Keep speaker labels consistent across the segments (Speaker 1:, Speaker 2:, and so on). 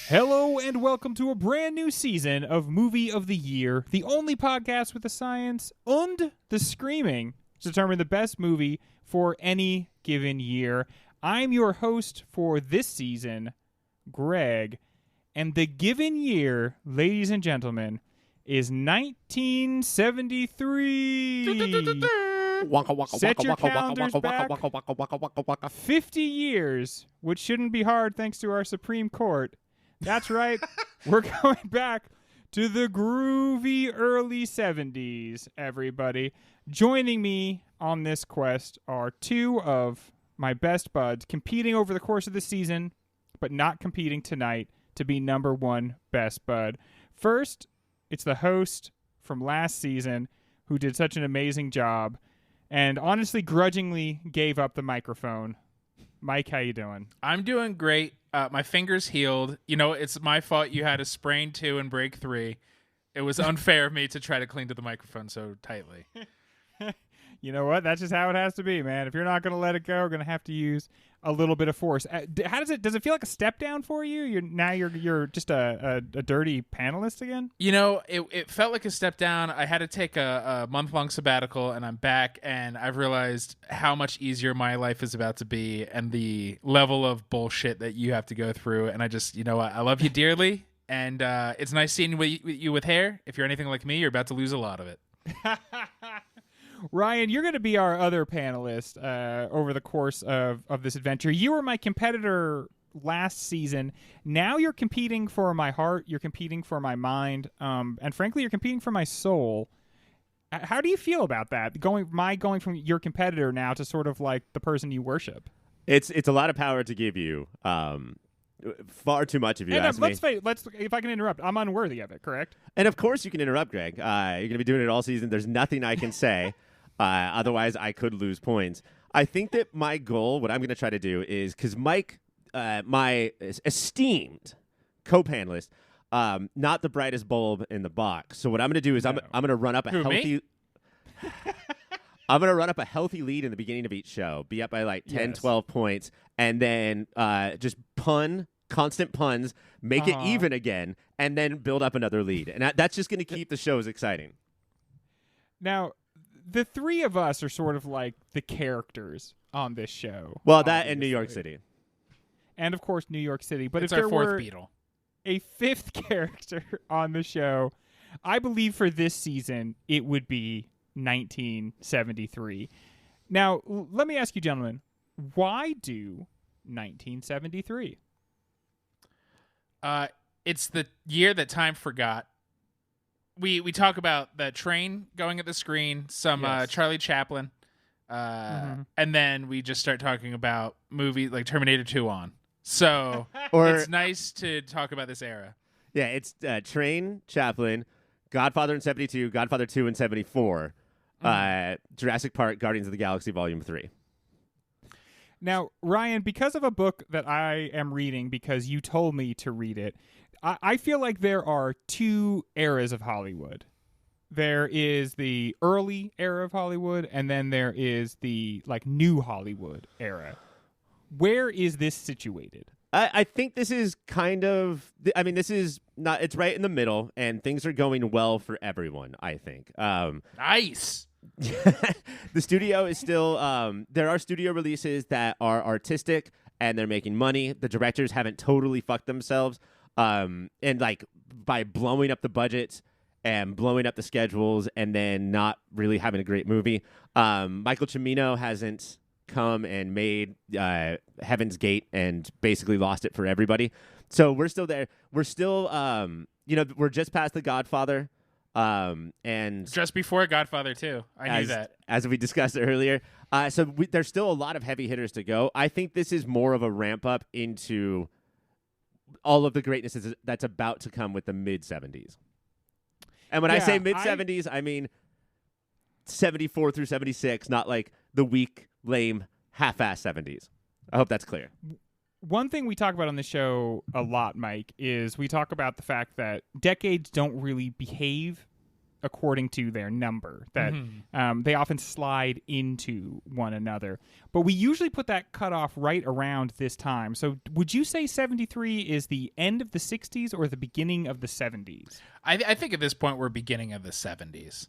Speaker 1: Hello and welcome to a brand new season of Movie of the Year, the only podcast with the science and the screaming to determine the best movie for any given year. I'm your host for this season, Greg, and the given year, ladies and gentlemen, is 1973. Set your calendars back 50 years, which shouldn't be hard thanks to our Supreme Court. That's right. We're going back to the groovy early 70s, everybody. Joining me on this quest are two of my best buds competing over the course of the season, but not competing tonight to be number one best bud. First, it's the host from last season who did such an amazing job and honestly grudgingly gave up the microphone. Mike, how you doing?
Speaker 2: I'm doing great. My finger's healed. You know, it's my fault you had a sprain 2 and break 3. It was unfair of me to try to cling to the microphone so tightly.
Speaker 1: You know what? That's just how it has to be, man. If you're not going to let it go, we're going to have to use a little bit of force. How does it feel like a step down for you? You're just a dirty panelist again?
Speaker 2: You know, it felt like a step down. I had to take a month-long sabbatical, and I'm back, and I've realized how much easier my life is about to be and the level of bullshit that you have to go through. And I just, you know what? I love you dearly, and it's nice seeing you with hair. If you're anything like me, you're about to lose a lot of it.
Speaker 1: Ryan, you're going to be our other panelist over the course of this adventure. You were my competitor last season. Now you're competing for my heart. You're competing for my mind. And frankly, you're competing for my soul. How do you feel about that? Going from your competitor now to sort of like the person you worship?
Speaker 3: It's a lot of power to give you. Far too much, if you ask me.
Speaker 1: If I can interrupt, I'm unworthy of it, correct?
Speaker 3: And of course you can interrupt, Greg. You're going to be doing it all season. There's nothing I can say. Otherwise, I could lose points. I think that my goal, what I'm going to try to do is, because Mike, my esteemed co-panelist, not the brightest bulb in the box. So what I'm going to do is I'm going to run up a healthy... I'm going to run up a healthy lead in the beginning of each show, be up by like 10, 12 points, and then just constant puns, make it even again, and then build up another lead. And that's just going to keep the shows exciting.
Speaker 1: Now, the three of us are sort of like the characters on this show.
Speaker 3: Well, that and New York City.
Speaker 1: And, of course, New York City. But
Speaker 2: it's
Speaker 1: if there
Speaker 2: our fourth
Speaker 1: were
Speaker 2: Beatle.
Speaker 1: A fifth character on the show, I believe for this season, it would be 1973. Now, let me ask you, gentlemen, why do 1973?
Speaker 2: It's the year that time forgot. We talk about the train going at the screen, some Charlie Chaplin, and then we just start talking about movies like Terminator 2 on. So it's nice to talk about this era.
Speaker 3: Yeah, it's Train, Chaplin, Godfather in 72, Godfather 2 in 74, Jurassic Park, Guardians of the Galaxy Volume 3.
Speaker 1: Now, Ryan, because of a book that I am reading because you told me to read it, I feel like there are two eras of Hollywood. There is the early era of Hollywood, and then there is the like new Hollywood era. Where is this situated?
Speaker 3: I think this is kind of, this is not, it's right in the middle, and things are going well for everyone, I think.
Speaker 2: Nice.
Speaker 3: The studio is still, there are studio releases that are artistic, and they're making money. The directors haven't totally fucked themselves. And like by blowing up the budgets and blowing up the schedules and then not really having a great movie. Michael Cimino hasn't come and made Heaven's Gate and basically lost it for everybody. So we're still there. We're still, we're just past The Godfather. And
Speaker 2: just before Godfather 2. I knew that.
Speaker 3: As we discussed earlier. There's still a lot of heavy hitters to go. I think this is more of a ramp up into all of the greatness that's about to come with the mid-70s. And when I say mid-70s, I mean 74 through 76, not like the weak, lame, half-ass 70s. I hope that's clear.
Speaker 1: One thing we talk about on the show a lot, Mike, is we talk about the fact that decades don't really behave according to their number, that they often slide into one another. But we usually put that cutoff right around this time. So would you say 73 is the end of the 60s or the beginning of the 70s?
Speaker 2: I think at this point we're beginning of the 70s.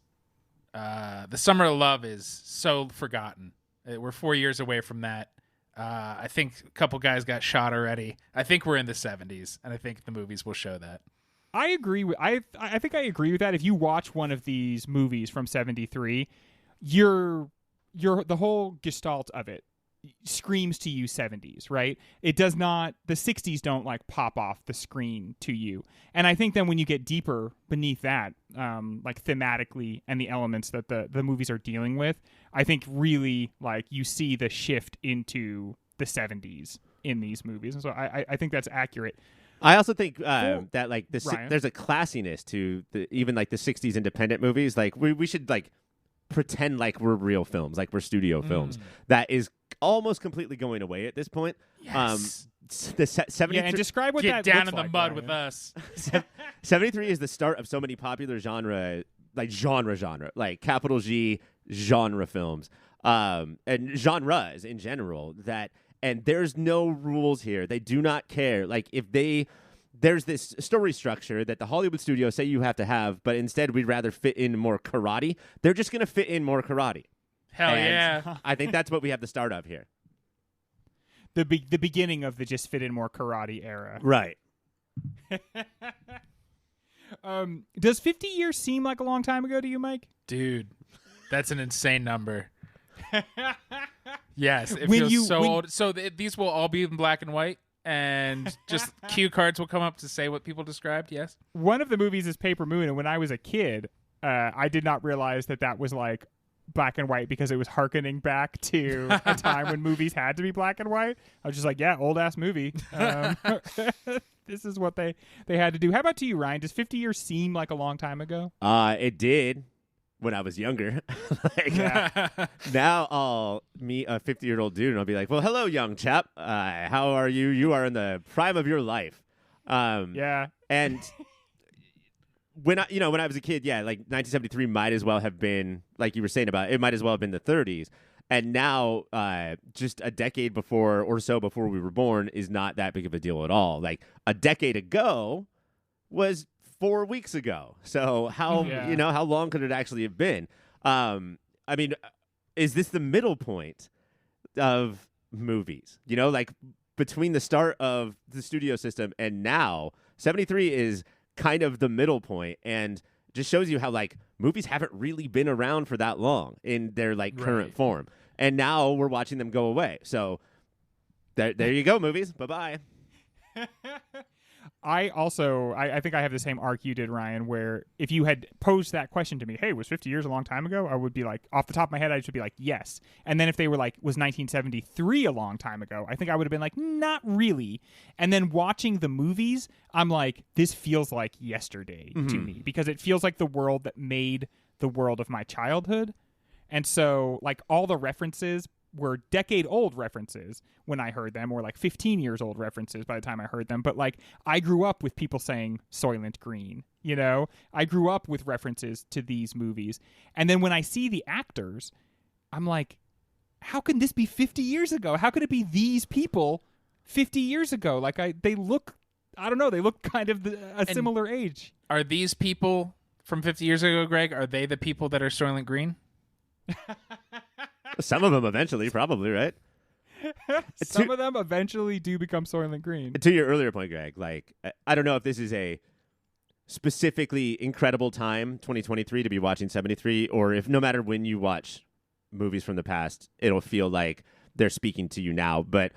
Speaker 2: The Summer of Love is so forgotten. We're 4 years away from that. I think a couple guys got shot already. I think we're in the 70s, and I think the movies will show that.
Speaker 1: I agree with I think I agree with that. If you watch one of these movies from 73, you're the whole gestalt of it screams to you 70s, right? It does not, the 60s don't like pop off the screen to you. And I think then when you get deeper beneath that, like thematically and the elements that the movies are dealing with, I think really like you see the shift into the 70s in these movies. And so I think that's accurate.
Speaker 3: I also think that like there's a classiness to even like the 60s independent movies. Like we should like pretend like we're real films, like we're studio films. That is almost completely going away at this point.
Speaker 2: Yes.
Speaker 3: The 73
Speaker 1: and describe what
Speaker 2: Get
Speaker 1: that
Speaker 2: down
Speaker 1: looks
Speaker 2: in the
Speaker 1: like,
Speaker 2: mud
Speaker 1: Ryan.
Speaker 2: with us.
Speaker 3: 73 is the start of so many popular genre, like capital G genre films, and genres in general that. And there's no rules here. They do not care. Like there's this story structure that the Hollywood studios say you have to have, but instead we'd rather fit in more karate. They're just going to fit in more karate.
Speaker 2: Hell
Speaker 3: And
Speaker 2: yeah.
Speaker 3: I think that's what we have the start of here.
Speaker 1: The beginning of the just fit in more karate era.
Speaker 3: Right.
Speaker 1: Does 50 years seem like a long time ago to you, Mike?
Speaker 2: Dude, that's an insane number. Yes, it
Speaker 1: When
Speaker 2: feels
Speaker 1: you-
Speaker 2: so
Speaker 1: when-
Speaker 2: old. So these will all be in black and white, and just cue cards will come up to say what people described. Yes.
Speaker 1: One of the movies is Paper Moon, and when I was a kid, I did not realize that was like black and white because it was hearkening back to a time when movies had to be black and white. I was just like, yeah, old ass movie. This is what they had to do. How about to you, Ryan? Does 50 years seem like a long time ago?
Speaker 3: It did when I was younger. Now I'll meet a 50-year-old dude and I'll be like, well, hello, young chap. How are you? You are in the prime of your life.
Speaker 1: Yeah.
Speaker 3: And when I was a kid, yeah, like 1973 might as well have been, like you were saying about, it might as well have been the 30s. And now, just a decade before or so before we were born is not that big of a deal at all. Like a decade ago was 4 weeks ago. So how long could it actually have been? I mean, is this the middle point of movies? You know, like between the start of the studio system and now, 73 is kind of the middle point, and just shows you how like movies haven't really been around for that long in their like current form. And now we're watching them go away. So there you go, movies. Bye-bye.
Speaker 1: I think I have the same arc you did, Ryan, where if you had posed that question to me, hey, was 50 years a long time ago? I would be like, off the top of my head, I should be like, yes. And then if they were like, was 1973 a long time ago? I think I would have been like, not really. And then watching the movies, I'm like, this feels like yesterday to me because it feels like the world that made the world of my childhood. And so like all the references were decade-old references when I heard them, or like 15 years old references by the time I heard them. But like I grew up with people saying Soylent Green, you know? I grew up with references to these movies. And then when I see the actors, I'm like, how can this be 50 years ago? How could it be these people 50 years ago? Like they look, I don't know, they look kind of a similar age.
Speaker 2: Are these people from 50 years ago, Greg, are they the people that are Soylent Green?
Speaker 3: Some of them eventually, probably, right?
Speaker 1: Some of them eventually do become Soylent Green.
Speaker 3: To your earlier point, Greg, like I don't know if this is a specifically incredible time, 2023, to be watching 73, or if no matter when you watch movies from the past, it'll feel like they're speaking to you now. But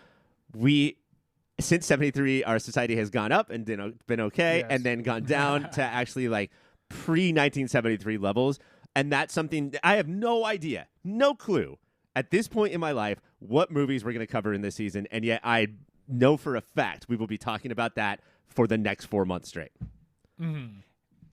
Speaker 3: since 73, our society has gone up and been okay,
Speaker 1: Yes.
Speaker 3: and then gone down to actually like pre-1973 levels. And that's something I have no idea, no clue at this point in my life what movies we're going to cover in this season. And yet I know for a fact we will be talking about that for the next 4 months straight.
Speaker 1: Mm-hmm.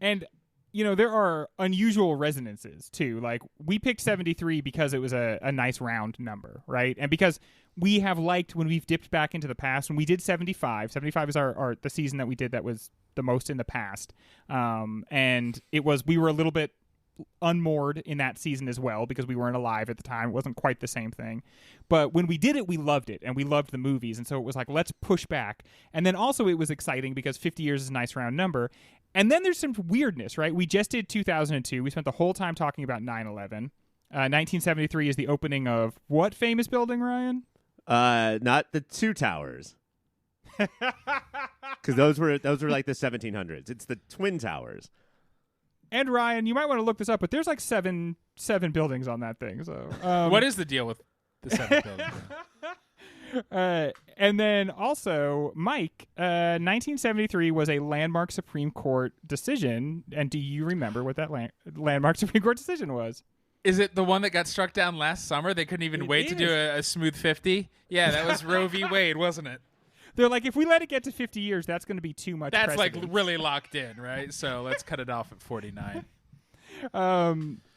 Speaker 1: And, you know, there are unusual resonances, too. Like, we picked 73 because it was a nice round number, right? And because we have liked, when we've dipped back into the past, when we did 75 is the season that we did that was the most in the past. And we were a little bit unmoored in that season as well because we weren't alive at the time. It wasn't quite the same thing. But when we did it, we loved it, and we loved the movies. And so it was like, let's push back. And then also it was exciting because 50 years is a nice round number. And then there's some weirdness, right? We just did 2002. We spent the whole time talking about 9/11. 1973 is the opening of what famous building, Ryan?
Speaker 3: Not the two towers. Because those were like the 1700s. It's the Twin Towers.
Speaker 1: And Ryan, you might want to look this up, but there's like seven buildings on that thing. So
Speaker 2: what is the deal with the 7 buildings?
Speaker 1: And then also, Mike, 1973 was a landmark Supreme Court decision. And do you remember what that landmark Supreme Court decision was?
Speaker 2: Is it the one that got struck down last summer? They couldn't even wait to do a smooth 50? Yeah, that was Roe v. Wade, wasn't it?
Speaker 1: They're like, if we let it get to 50 years, that's going to be too much
Speaker 2: That's
Speaker 1: precedence.
Speaker 2: like really locked in, right? So let's cut it off at 49.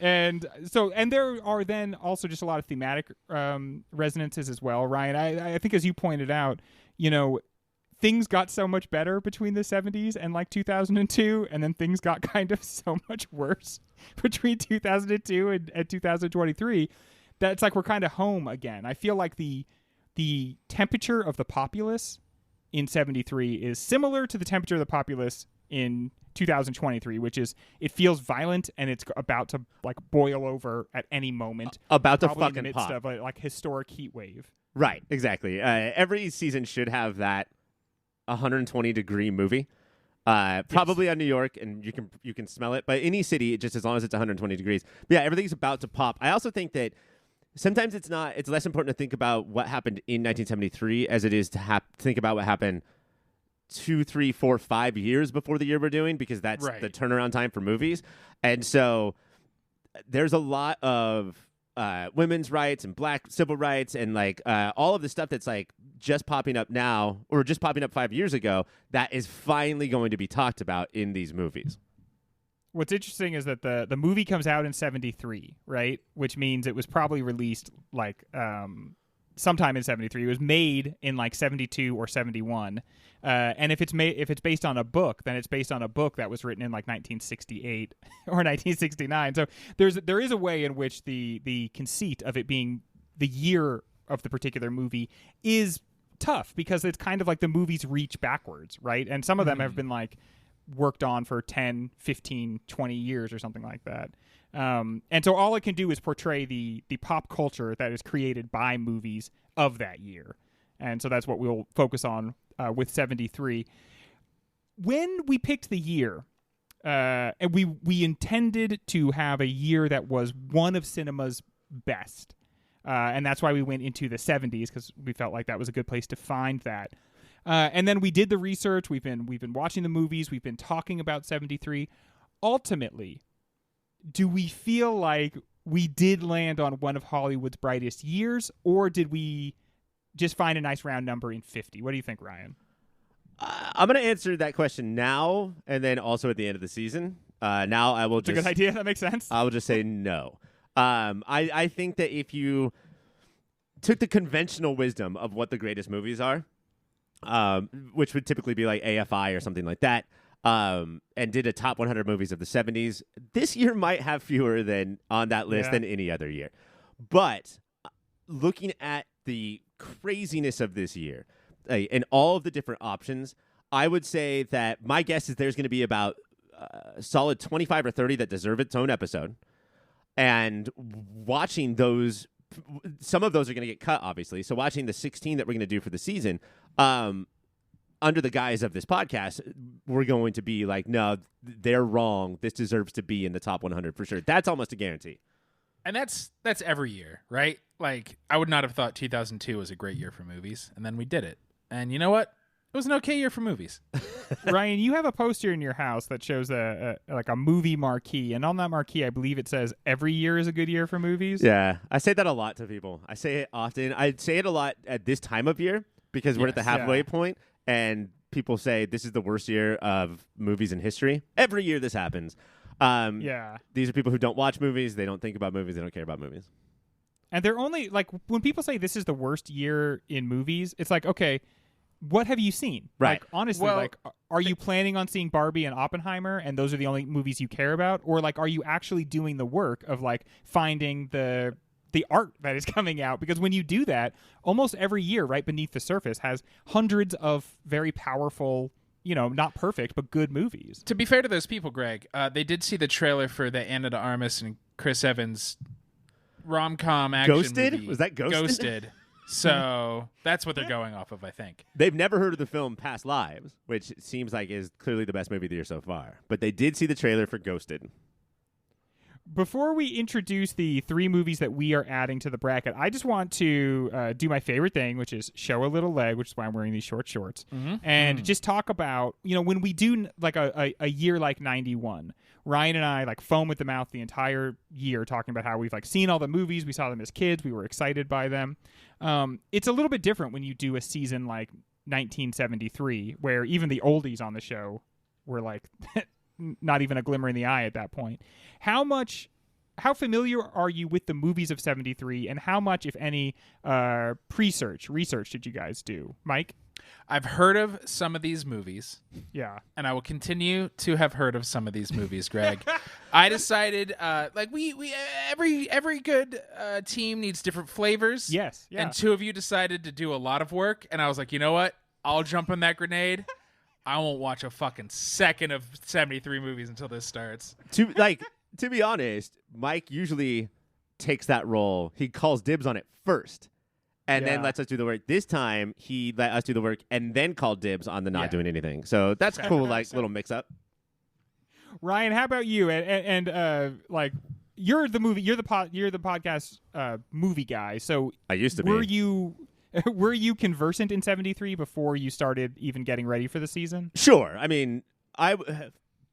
Speaker 1: And there are then also just a lot of thematic resonances as well, Ryan. I think, as you pointed out, things got so much better between the 70s and like 2002, and then things got kind of so much worse between 2002 and 2023 that it's like we're kind of home again. I feel like the temperature of the populace in 73 is similar to the temperature of the populace in 2023, which is it feels violent and it's about to like boil over at any moment.
Speaker 3: About to
Speaker 1: fucking
Speaker 3: fucking
Speaker 1: in the midst
Speaker 3: pop.
Speaker 1: of a like historic heat wave.
Speaker 3: Right, exactly. Every season should have that 120-degree movie. Probably on New York, and you can smell it. But any city, just as long as it's 120 degrees. But yeah, everything's about to pop. I also think that sometimes it's less important to think about what happened in 1973 as it is to think about what happened 2, 3, 4, 5 years before the year we're doing, because that's the turnaround time for movies. And so there's a lot of women's rights and black civil rights and like all of the stuff that's like just popping up now or just popping up 5 years ago that is finally going to be talked about in these movies.
Speaker 1: What's interesting is that the movie comes out in 73, right? Which means it was probably released like sometime in 73. It was made in like 72 or 71. And if it's based on a book, then it's based on a book that was written in like 1968 or 1969. So there is a way in which the conceit of it being the year of the particular movie is tough because it's kind of like the movies reach backwards, right? And some of them have been like worked on for 10, 15, 20 years or something like that. And so all it can do is portray the pop culture that is created by movies of that year. And so that's what we'll focus on with 73. When we picked the year, and we intended to have a year that was one of cinema's best. And that's why we went into the 70s, because we felt like that was a good place to find that. And then we did the research. We've been watching the movies. We've been talking about 73. Ultimately, do we feel like we did land on one of Hollywood's brightest years, or did we just find a nice round number in 50? What do you think, Ryan?
Speaker 3: I'm going to answer that question now and then also at the end of the season. Now I will
Speaker 1: It's a good idea. That makes sense.
Speaker 3: I will just say no. I think that if you took the conventional wisdom of what the greatest movies are, which would typically be like AFI or something like that, and did a top 100 movies of the 70s, this year might have fewer than on that list than any other year. But looking at the craziness of this year and all of the different options, I would say that my guess is there's going to be about a solid 25 or 30 that deserve its own episode. And watching those, some of those are going to get cut, obviously. So watching the 16 that we're going to do for the season, under the guise of this podcast, we're going to be like, no, they're wrong. This deserves to be in the top 100 for sure. That's almost a guarantee.
Speaker 2: And that's every year, right? Like, I would not have thought 2002 was a great year for movies, and then we did it. And you know what? It was an okay year for movies.
Speaker 1: Ryan, you have a poster in your house that shows a movie marquee, and on that marquee, I believe it says every year is a good year for movies.
Speaker 3: Yeah, I say that a lot to people. I say it often. I say it a lot at this time of year because we're at the halfway point, and people say this is the worst year of movies in history. Every year this happens. These are people who don't watch movies. They don't think about movies. They don't care about movies.
Speaker 1: And they're only like, when people say this is the worst year in movies, it's like, okay, what have you seen?
Speaker 3: Right.
Speaker 1: Like, honestly,
Speaker 2: Well,
Speaker 1: like, are you planning on seeing Barbie and Oppenheimer, and those are the only movies you care about? Or, like, are you actually doing the work of, like, finding the art that is coming out? Because when you do that, almost every year, right beneath the surface has hundreds of very powerful, you know, not perfect, but good movies.
Speaker 2: To be fair to those people, Greg, they did see the trailer for the Anna de Armas and Chris Evans rom-com action
Speaker 3: Ghosted?
Speaker 2: movie.
Speaker 3: Was that Ghosted?
Speaker 2: Ghosted. So that's what they're going off of, I think.
Speaker 3: They've never heard of the film Past Lives, which seems like is clearly the best movie of the year so far. But they did see the trailer for Ghosted.
Speaker 1: Before we introduce the 3 movies that we are adding to the bracket, I just want to do my favorite thing, which is show a little leg, which is why I'm wearing these short shorts, and just talk about, you know, when we do like a year like 91, Ryan and I like foam at the mouth the entire year talking about how we've like seen all the movies, we saw them as kids, we were excited by them. It's a little bit different when you do a season like 1973, where even the oldies on the show were like not even a glimmer in the eye at that point. How familiar are you with the movies of 73, and how much, if any, research did you guys do? Mike?
Speaker 2: I've heard of some of these movies.
Speaker 1: Yeah.
Speaker 2: And I will continue to have heard of some of these movies, Greg. I decided, like we every good team needs different flavors.
Speaker 1: Yes. Yeah.
Speaker 2: And 2 of you decided to do a lot of work, and I was like, you know what? I'll jump on that grenade. I won't watch a fucking second of 73 movies until this starts.
Speaker 3: To be honest, Mike usually takes that role. He calls dibs on it first, and then lets us do the work. This time, he let us do the work and then called dibs on the not doing anything. So that's cool, like little mix up.
Speaker 1: Ryan, how about you? And like you're the podcast movie guy. So
Speaker 3: I used to be.
Speaker 1: Were you conversant in 73 before you started even getting ready for the season?
Speaker 3: Sure. I mean,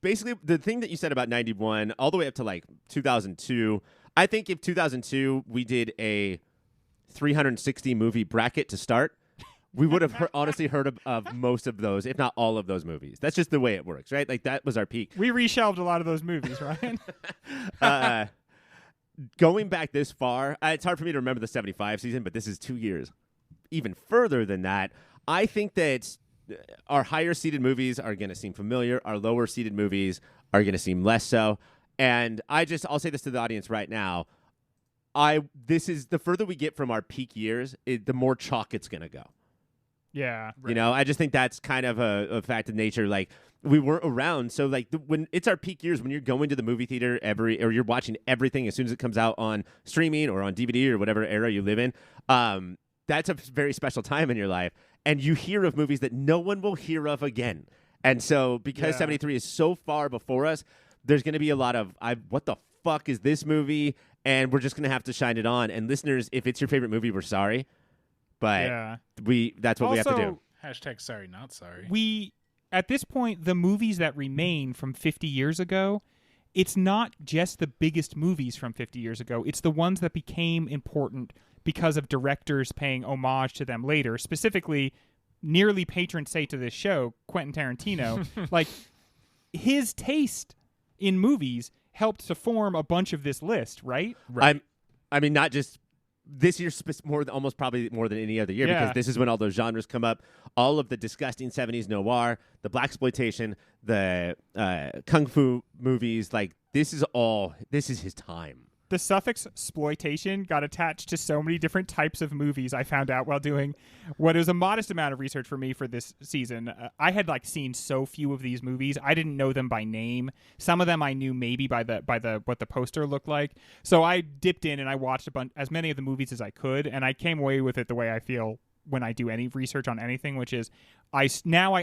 Speaker 3: basically the thing that you said about 91 all the way up to like 2002, I think if 2002 we did a 360 movie bracket to start, we would have honestly heard of most of those, if not all of those movies. That's just the way it works, right? Like that was our peak.
Speaker 1: We reshelved a lot of those movies, Ryan.
Speaker 3: Going back this far, it's hard for me to remember the 75 season, but this is 2 years. Even further than that, I think that our higher seeded movies are going to seem familiar. Our lower seeded movies are going to seem less so. And I'll say this to the audience right now. This is the further we get from our peak years, the more chalk it's going to go.
Speaker 1: Yeah.
Speaker 3: Right. You know, I just think that's kind of a fact of nature. Like we weren't around. So like when it's our peak years, when you're going to the movie theater or you're watching everything as soon as it comes out on streaming or on DVD or whatever era you live in, that's a very special time in your life. And you hear of movies that no one will hear of again. And so because 73 is so far before us, there's going to be a lot of, what the fuck is this movie? And we're just going to have to shine it on. And listeners, if it's your favorite movie, we're sorry. But that's what we have to do.
Speaker 2: Hashtag sorry, not sorry.
Speaker 1: At this point, the movies that remain from 50 years ago, it's not just the biggest movies from 50 years ago. It's the ones that became important because of directors paying homage to them later, specifically nearly patron saint to this show, Quentin Tarantino. Like, his taste in movies helped to form a bunch of this list, right?
Speaker 3: I mean, not just this year, almost probably more than any other year, because this is when all those genres come up. All of the disgusting 70s noir, the blaxploitation, the kung fu movies, like this is his time.
Speaker 1: The suffix exploitation got attached to so many different types of movies. I found out while doing what is a modest amount of research for me for this season. I had seen so few of these movies. I didn't know them by name. Some of them I knew maybe by the what the poster looked like. So I dipped in and I watched as many of the movies as I could, and I came away with it the way I feel when I do any research on anything, which is I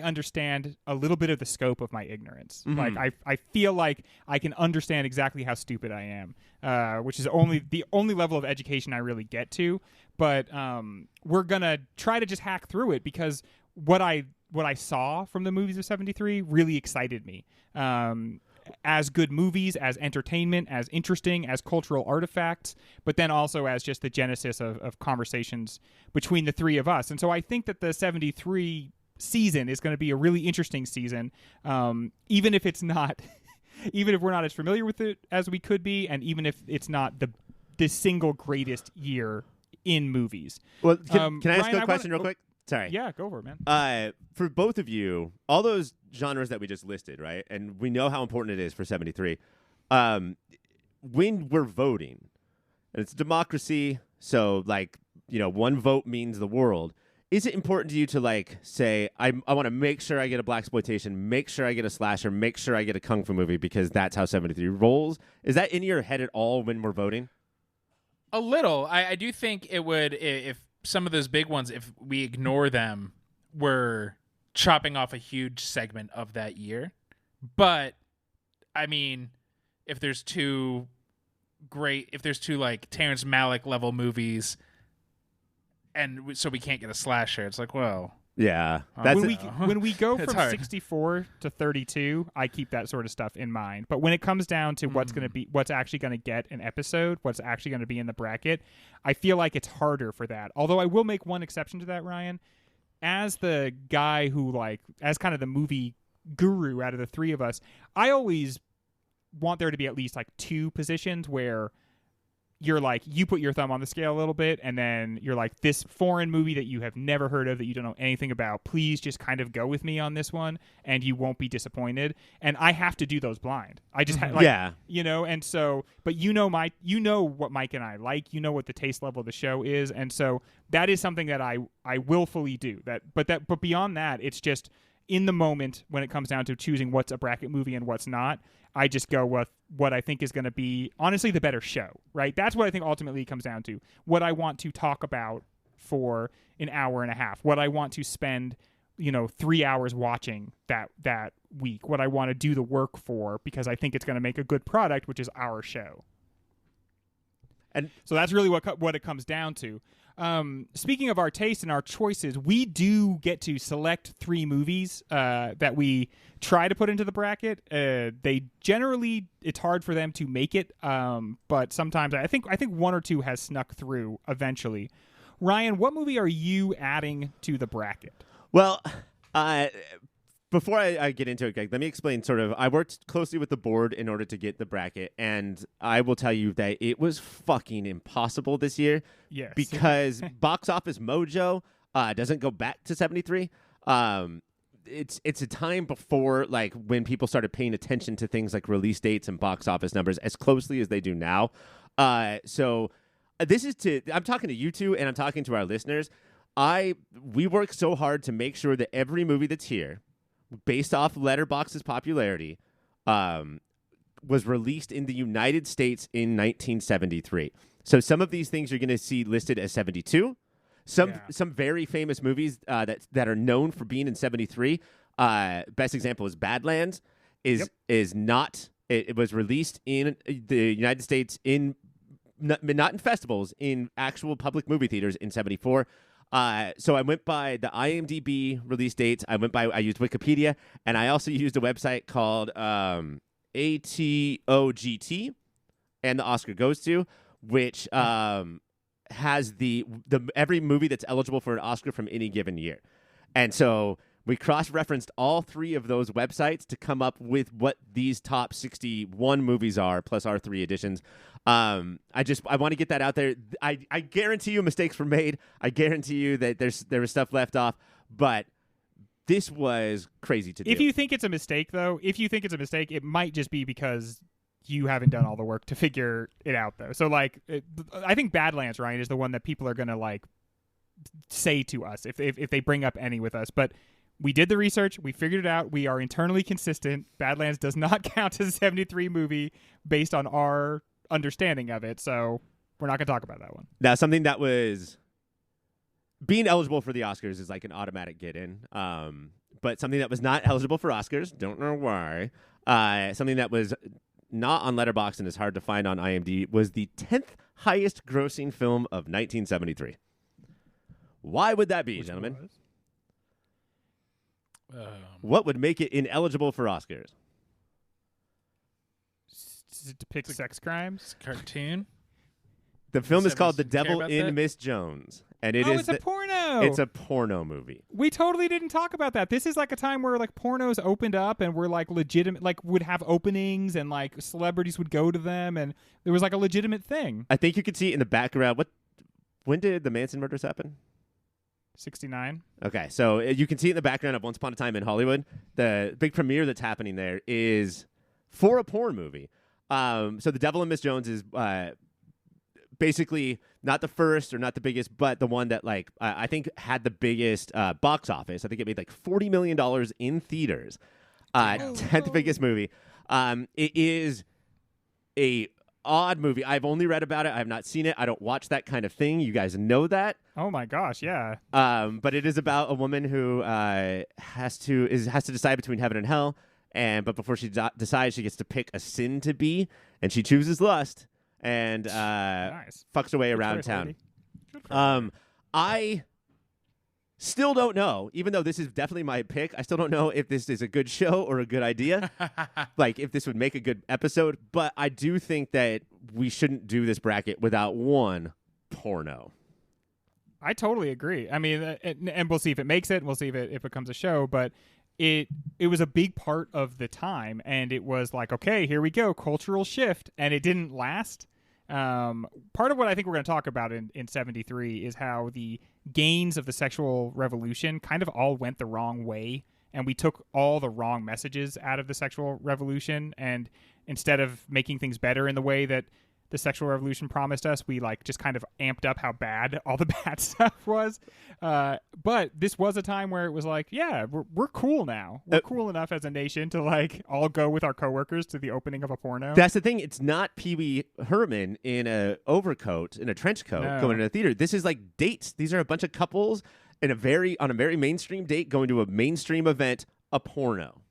Speaker 1: understand a little bit of the scope of my ignorance.
Speaker 3: Mm-hmm.
Speaker 1: Like I feel like I can understand exactly how stupid I am, which is the only level of education I really get to. But we're gonna try to just hack through it because what I saw from the movies of 73 really excited me. As good movies, as entertainment, as interesting, as cultural artifacts, but then also as just the genesis of conversations between the three of us. And so I think that the 73 season is going to be a really interesting season, even if it's not, even if we're not as familiar with it as we could be, and even if it's not the single greatest year in movies.
Speaker 3: Well, can I ask
Speaker 1: Ryan,
Speaker 3: a question real quick? Sorry.
Speaker 1: Yeah, go for it, man.
Speaker 3: For both of you, all those genres that we just listed, right? And we know how important it is for 73. When we're voting, and it's democracy, so like, one vote means the world. Is it important to you to like say, I want to make sure I get a blaxploitation, make sure I get a slasher, make sure I get a kung fu movie because that's how 73 rolls? Is that in your head at all when we're voting?
Speaker 2: A little. I do think it would, if some of those big ones, if we ignore them, we're chopping off a huge segment of that year. But I mean, if there's two like Terrence Malick level movies, and so we can't get a slasher, it's like, well,
Speaker 3: yeah.
Speaker 1: When we go from
Speaker 2: hard.
Speaker 1: 64 to 32, I keep that sort of stuff in mind. But when it comes down to what's actually going to get an episode, what's actually going to be in the bracket, I feel like it's harder for that. Although I will make one exception to that, Ryan. As the guy who as kind of the movie guru out of the three of us, I always want there to be at least like two positions where you're like, you put your thumb on the scale a little bit, and then you're like, this foreign movie that you have never heard of, that you don't know anything about, please just kind of go with me on this one, and you won't be disappointed. And I have to do those blind. I just and so, but what Mike and I like, what the taste level of the show is, and so that is something that I willfully do. But beyond that, it's just in the moment when it comes down to choosing what's a bracket movie and what's not. I just go with what I think is going to be, honestly, the better show, right? That's what I think ultimately comes down to. What I want to talk about for an hour and a half. What I want to spend, 3 hours watching that week. What I want to do the work for, because I think it's going to make a good product, which is our show. And so that's really what it comes down to. Speaking of our taste and our choices, we do get to select 3 movies that we try to put into the bracket. They generally, it's hard for them to make it, but sometimes I think 1 or 2 has snuck through eventually. Ryan, what movie are you adding to the bracket?
Speaker 3: Well, before I get into it, Greg, let me explain I worked closely with the board in order to get the bracket, and I will tell you that it was fucking impossible this year.
Speaker 1: Yes.
Speaker 3: Because Box Office Mojo doesn't go back to 73. It's a time before, like, when people started paying attention to things like release dates and box office numbers as closely as they do now. So this is I'm talking to you two, and I'm talking to our listeners. We work so hard to make sure that every movie that's here, based off Letterboxd's popularity, was released in the United States in 1973. So some of these things you're going to see listed as 72. Some very famous movies that are known for being in 73. Best example is Badlands. Is not. It was released in the United States not in festivals, in actual public movie theaters in 74. So I went by the IMDb release dates. I used Wikipedia, and I also used a website called ATOGT, and the Oscar Goes To, which has the every movie that's eligible for an Oscar from any given year. And so we cross-referenced all 3 of those websites to come up with what these top 61 movies are, plus our 3 editions. I want to get that out there. I guarantee you mistakes were made. I guarantee you that there was stuff left off, but this was crazy to do.
Speaker 1: If you think it's a mistake, though, it might just be because you haven't done all the work to figure it out, though. So, I think Badlands, Ryan, is the one that people are going to, say to us if they bring up any with us. But we did the research. We figured it out. We are internally consistent. Badlands does not count as a 73 movie based on our understanding of it. So we're not going to talk about that one.
Speaker 3: Now, something that was being eligible for the Oscars is like an automatic get in. But something that was not eligible for Oscars, don't know why, something that was not on Letterboxd and is hard to find on IMDb, was the 10th highest grossing film of 1973. Why would that be, gentlemen? What would make it ineligible for Oscars?
Speaker 1: Does it depict sex crimes?
Speaker 2: Cartoon?
Speaker 3: The film is called The
Speaker 2: care
Speaker 3: Devil
Speaker 2: about
Speaker 3: in
Speaker 2: that?
Speaker 3: Miss Jones. And
Speaker 1: it's a porno.
Speaker 3: It's a porno movie.
Speaker 1: We totally didn't talk about that. This is like a time where pornos opened up and were legitimate, would have openings and celebrities would go to them, and there was a legitimate thing.
Speaker 3: I think you could see it in the background. When did the Manson murders happen?
Speaker 1: 69.
Speaker 3: Okay, so you can see in the background of Once Upon a Time in Hollywood, the big premiere that's happening there is for a porn movie. So The Devil and Miss Jones is basically not the first or not the biggest, but the one that I think had the biggest box office. I think it made like $40 million in theaters. 10th biggest movie. It is a odd movie. I've only read about it. I have not seen it. I don't watch that kind of thing. You guys know that.
Speaker 1: Oh my gosh, yeah.
Speaker 3: But it is about a woman who has to decide between heaven and hell. But before she decides, she gets to pick a sin to be, and she chooses lust and
Speaker 1: Nice.
Speaker 3: fucks her way
Speaker 1: Good
Speaker 3: around
Speaker 1: choice,
Speaker 3: town.
Speaker 1: lady. Good for her.
Speaker 3: I still don't know, even though this is definitely my pick. I still don't know if this is a good show or a good idea, like if this would make a good episode. But I do think that we shouldn't do this bracket without one porno.
Speaker 1: I totally agree. I mean, and we'll see if it makes it. And we'll see if it becomes a show. But it was a big part of the time, and it was like, okay, here we go, cultural shift, and it didn't last. Part of what I think we're going to talk about in 73 is how the gains of the sexual revolution kind of all went the wrong way, and we took all the wrong messages out of the sexual revolution, and instead of making things better in the way that the sexual revolution promised us, we just kind of amped up how bad all the bad stuff was. But this was a time where it was like, yeah, we're cool now. We're cool enough as a nation to all go with our coworkers to the opening of a porno.
Speaker 3: That's the thing. It's not Pee Wee Herman in a overcoat, in a trench coat, going to a theater. This is like dates. These are a bunch of couples on a very mainstream date going to a mainstream event, a porno.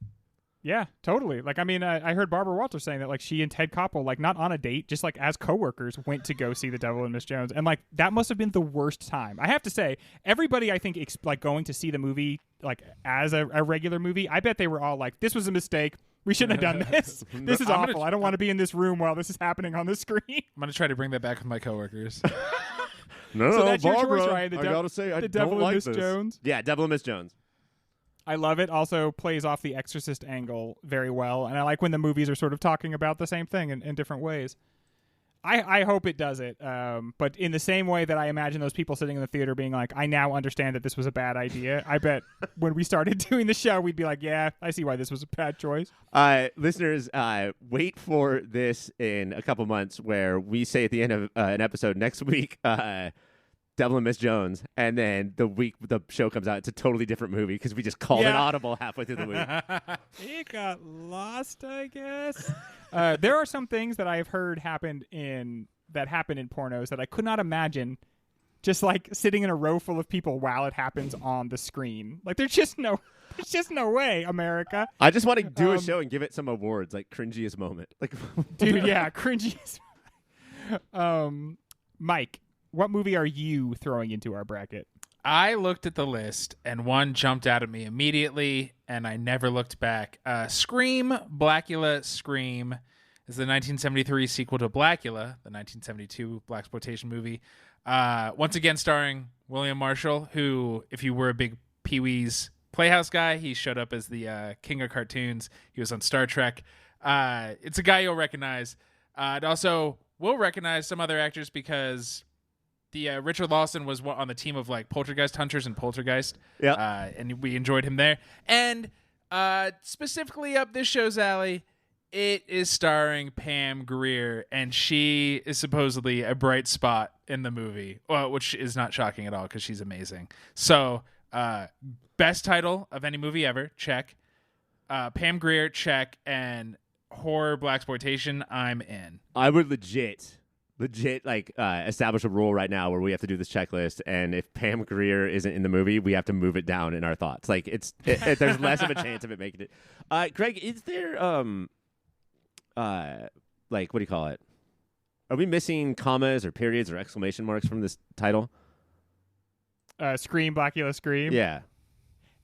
Speaker 1: Yeah, totally. I heard Barbara Walters saying that she and Ted Koppel, not on a date, just as coworkers, went to go see The Devil and Miss Jones, and that must have been the worst time. I have to say, everybody I think going to see the movie as a regular movie, I bet they were all like, "This was a mistake. We shouldn't have done this. This is awful. I don't want to be in this room while this is happening on the screen."
Speaker 2: I'm gonna try to bring that back with my coworkers.
Speaker 3: No,
Speaker 1: so that's
Speaker 3: Barbara,
Speaker 1: your choice, Ryan.
Speaker 3: I gotta say, I
Speaker 1: The
Speaker 3: don't
Speaker 1: Devil
Speaker 3: like
Speaker 1: and Miss
Speaker 3: this.
Speaker 1: Jones.
Speaker 3: Yeah, Devil and Miss Jones.
Speaker 1: I love it. Also plays off the Exorcist angle very well, and I like when the movies are sort of talking about the same thing in different ways. I hope it does it, but in the same way that I imagine those people sitting in the theater being like, I now understand that this was a bad idea. I bet when we started doing the show, we'd be like, yeah, I see why this was a bad choice.
Speaker 3: Listeners, wait for this in a couple months where we say at the end of an episode next week, Devil and Miss Jones, and then the week the show comes out, it's a totally different movie because we just called it audible halfway through the movie.
Speaker 1: It got lost, I guess. There are some things that I've heard happen in pornos that I could not imagine just sitting in a row full of people while it happens on the screen. There's just no way, America.
Speaker 3: I just want to do a show and give it some awards, cringiest moment.
Speaker 1: Dude, yeah, cringiest. Mike, what movie are you throwing into our bracket?
Speaker 2: I looked at the list, and one jumped out at me immediately, and I never looked back. Scream, Blackula, Scream is the 1973 sequel to Blackula, the 1972 blaxploitation movie. Once again starring William Marshall, who, if you were a big Pee-wee's Playhouse guy, he showed up as the king of cartoons. He was on Star Trek. It's a guy you'll recognize. It also will recognize some other actors because Richard Lawson was on the team of Poltergeist Hunters and Poltergeist.
Speaker 3: Yeah.
Speaker 2: And we enjoyed him there. And specifically up this show's alley, it is starring Pam Grier, and she is supposedly a bright spot in the movie, which is not shocking at all because she's amazing. So, best title of any movie ever, check. Pam Grier, check. And horror blaxploitation, I'm in.
Speaker 3: I would legit establish a rule right now where we have to do this checklist, and if Pam Grier isn't in the movie, we have to move it down in our thoughts. There's less of a chance of it making it. Greg, is there what do you call it? Are we missing commas or periods or exclamation marks from this title?
Speaker 1: Scream, Blackula, Scream.
Speaker 3: Yeah.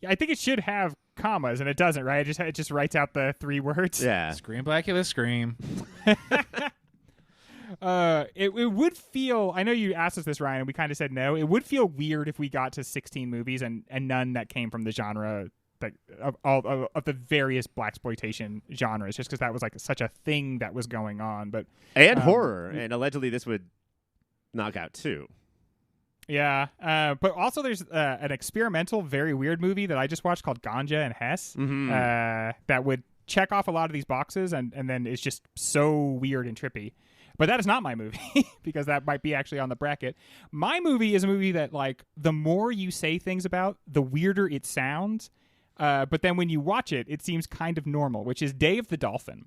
Speaker 1: I think it should have commas, and it doesn't, right? It just writes out the three words.
Speaker 3: Yeah.
Speaker 2: Scream, Blackula, Scream.
Speaker 1: It would feel, I know you asked us this, Ryan, and we kind of said no. It would feel weird if we got to 16 movies and none that came from the genre of the various blaxploitation genres, just because that was such a thing that was going on. But
Speaker 3: and horror, and allegedly this would knock out 2.
Speaker 1: Yeah, but also there's an experimental, very weird movie that I just watched called Ganja and Hess that would check off a lot of these boxes, and then it's just so weird and trippy. But that is not my movie because that might be actually on the bracket. My movie is a movie that, like, the more you say things about, the weirder it sounds. But then when you watch it, it seems kind of normal, which is Day of the Dolphin,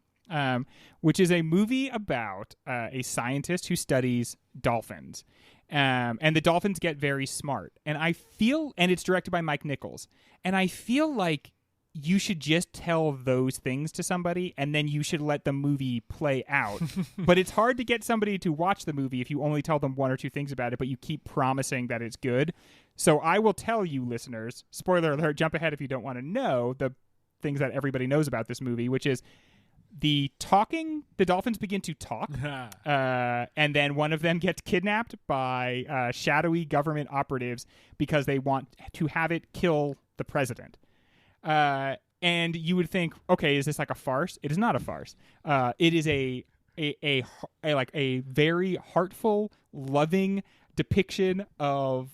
Speaker 1: which is a movie about a scientist who studies dolphins. And the dolphins get very smart. And it's directed by Mike Nichols. And I feel like you should just tell those things to somebody and then you should let the movie play out. But it's hard to get somebody to watch the movie if you only tell them one or two things about it, but you keep promising that it's good. So I will tell you, listeners, spoiler alert, jump ahead if you don't want to know the things that everybody knows about this movie, which is the dolphins begin to talk, and then one of them gets kidnapped by shadowy government operatives because they want to have it kill the president. And you would think, okay, is this like a farce? It is not a farce. It is a very heartful, loving depiction of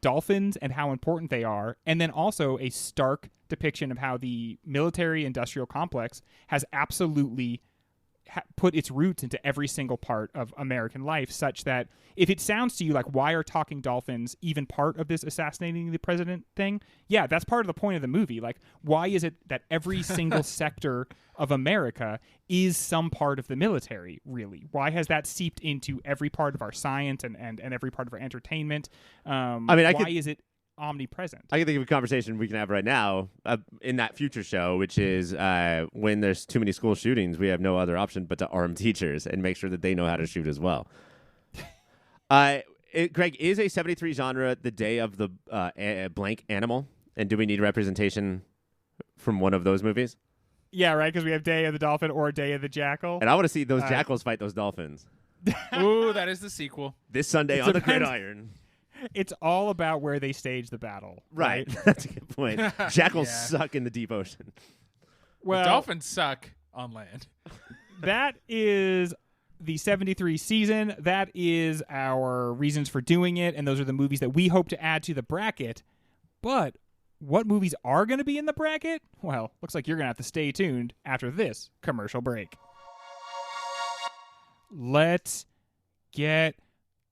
Speaker 1: dolphins and how important they are, and then also a stark depiction of how the military-industrial complex has absolutely put its roots into every single part of American life, such that if it sounds to you like, why are talking dolphins even part of this assassinating the president thing? Yeah, that's part of the point of the movie. Like, why is it that every single sector of America is some part of the military, really? Why has that seeped into every part of our science and every part of our entertainment? Why is it omnipresent?
Speaker 3: I can think of a conversation we can have right now in that future show, which is when there's too many school shootings, we have no other option but to arm teachers and make sure that they know how to shoot as well. Greg, is a 73 genre the day of the blank animal? And do we need representation from one of those movies?
Speaker 1: Yeah, right, because we have Day of the Dolphin or Day of the Jackal.
Speaker 3: And I want to see those jackals fight those dolphins.
Speaker 2: Ooh, that is the sequel.
Speaker 3: This Sunday on the Gridiron.
Speaker 1: It's all about where they stage the battle. Right?
Speaker 3: That's a good point. Jackals suck in the deep ocean.
Speaker 2: Well, dolphins suck on land.
Speaker 1: That is the 73 season. That is our reasons for doing it, and those are the movies that we hope to add to the bracket. But what movies are going to be in the bracket? Well, looks like you're going to have to stay tuned after this commercial break. Let's get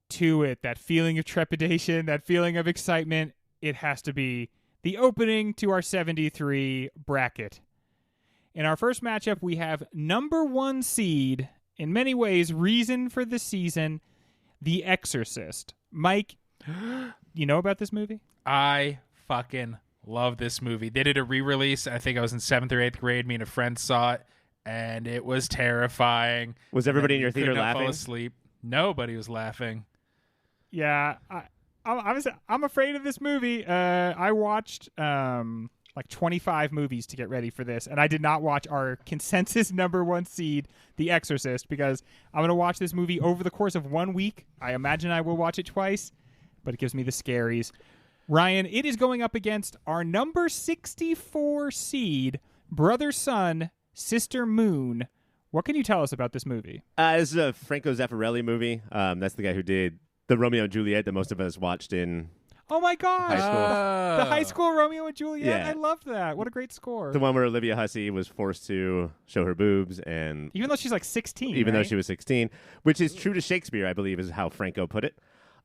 Speaker 1: to it. That feeling of trepidation, that feeling of excitement, it has to be the opening to our 73 bracket. In our first matchup, we have number 1 seed, in many ways, reason for the season, The Exorcist. Mike, you know about this movie?
Speaker 2: I fucking love this movie. They did a re-release. I think I was in 7th or 8th grade. Me and a friend saw it, and it was terrifying.
Speaker 3: Was everybody in your theater laughing?
Speaker 2: Fall asleep. Nobody was laughing.
Speaker 1: Yeah, I'm afraid of this movie. I watched like 25 movies to get ready for this, and I did not watch our consensus number 1 seed, The Exorcist, because I'm going to watch this movie over the course of 1 week. I imagine I will watch it twice, but it gives me the scaries. Ryan, it is going up against our number 64 seed, Brother Sun, Sister Moon. What can you tell us about this movie?
Speaker 3: This is a Franco Zeffirelli movie. That's the guy who did the Romeo and Juliet that most of us watched in
Speaker 1: Oh my gosh!
Speaker 3: high school.
Speaker 1: The high school Romeo and Juliet.
Speaker 3: Yeah.
Speaker 1: I loved that. What a great score.
Speaker 3: The one where Olivia Hussey was forced to show her boobs, and
Speaker 1: even though she's like 16,
Speaker 3: even though
Speaker 1: right?
Speaker 3: she was 16, which is true to Shakespeare, I believe, is how Franco put it.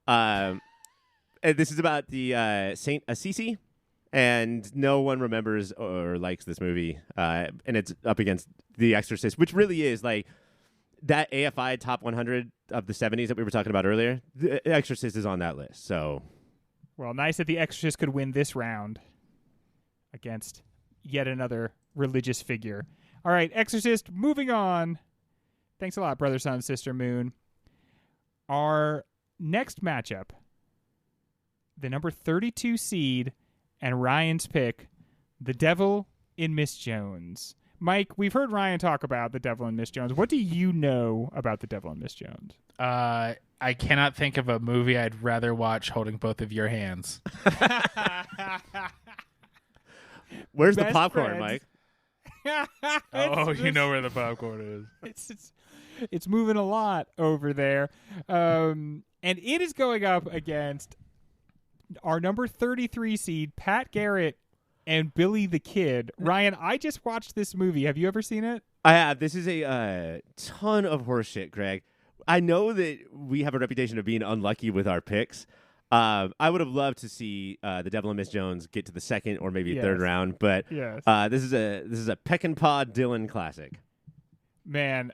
Speaker 3: And this is about the Saint Assisi, and no one remembers or likes this movie. And it's up against The Exorcist, which really is like that AFI top 100 of the 70s that we were talking about earlier. The Exorcist is on that list. So,
Speaker 1: well, nice that The Exorcist could win this round against yet another religious figure. All right, Exorcist, moving on. Thanks a lot, Brother Sun, Sister Moon. Our next matchup, the number 32 seed and Ryan's pick, The Devil in Miss Jones. Mike, we've heard Ryan talk about The Devil in Miss Jones. What do you know about The Devil in Miss Jones?
Speaker 2: I cannot think of a movie I'd rather watch holding both of your hands.
Speaker 3: Where's the
Speaker 1: Best
Speaker 3: popcorn,
Speaker 1: friends.
Speaker 2: Mike? You know where the popcorn is.
Speaker 1: It's moving a lot over there. And it is going up against our number 33 seed, Pat Garrett and Billy the Kid. Ryan, I just watched this movie. Have you ever seen it?
Speaker 3: I have. This is a ton of horseshit, Greg. I know that we have a reputation of being unlucky with our picks. I would have loved to see The Devil and Miss Jones get to the second or maybe third round, but this is a Peck and Paw Dylan classic.
Speaker 1: Man,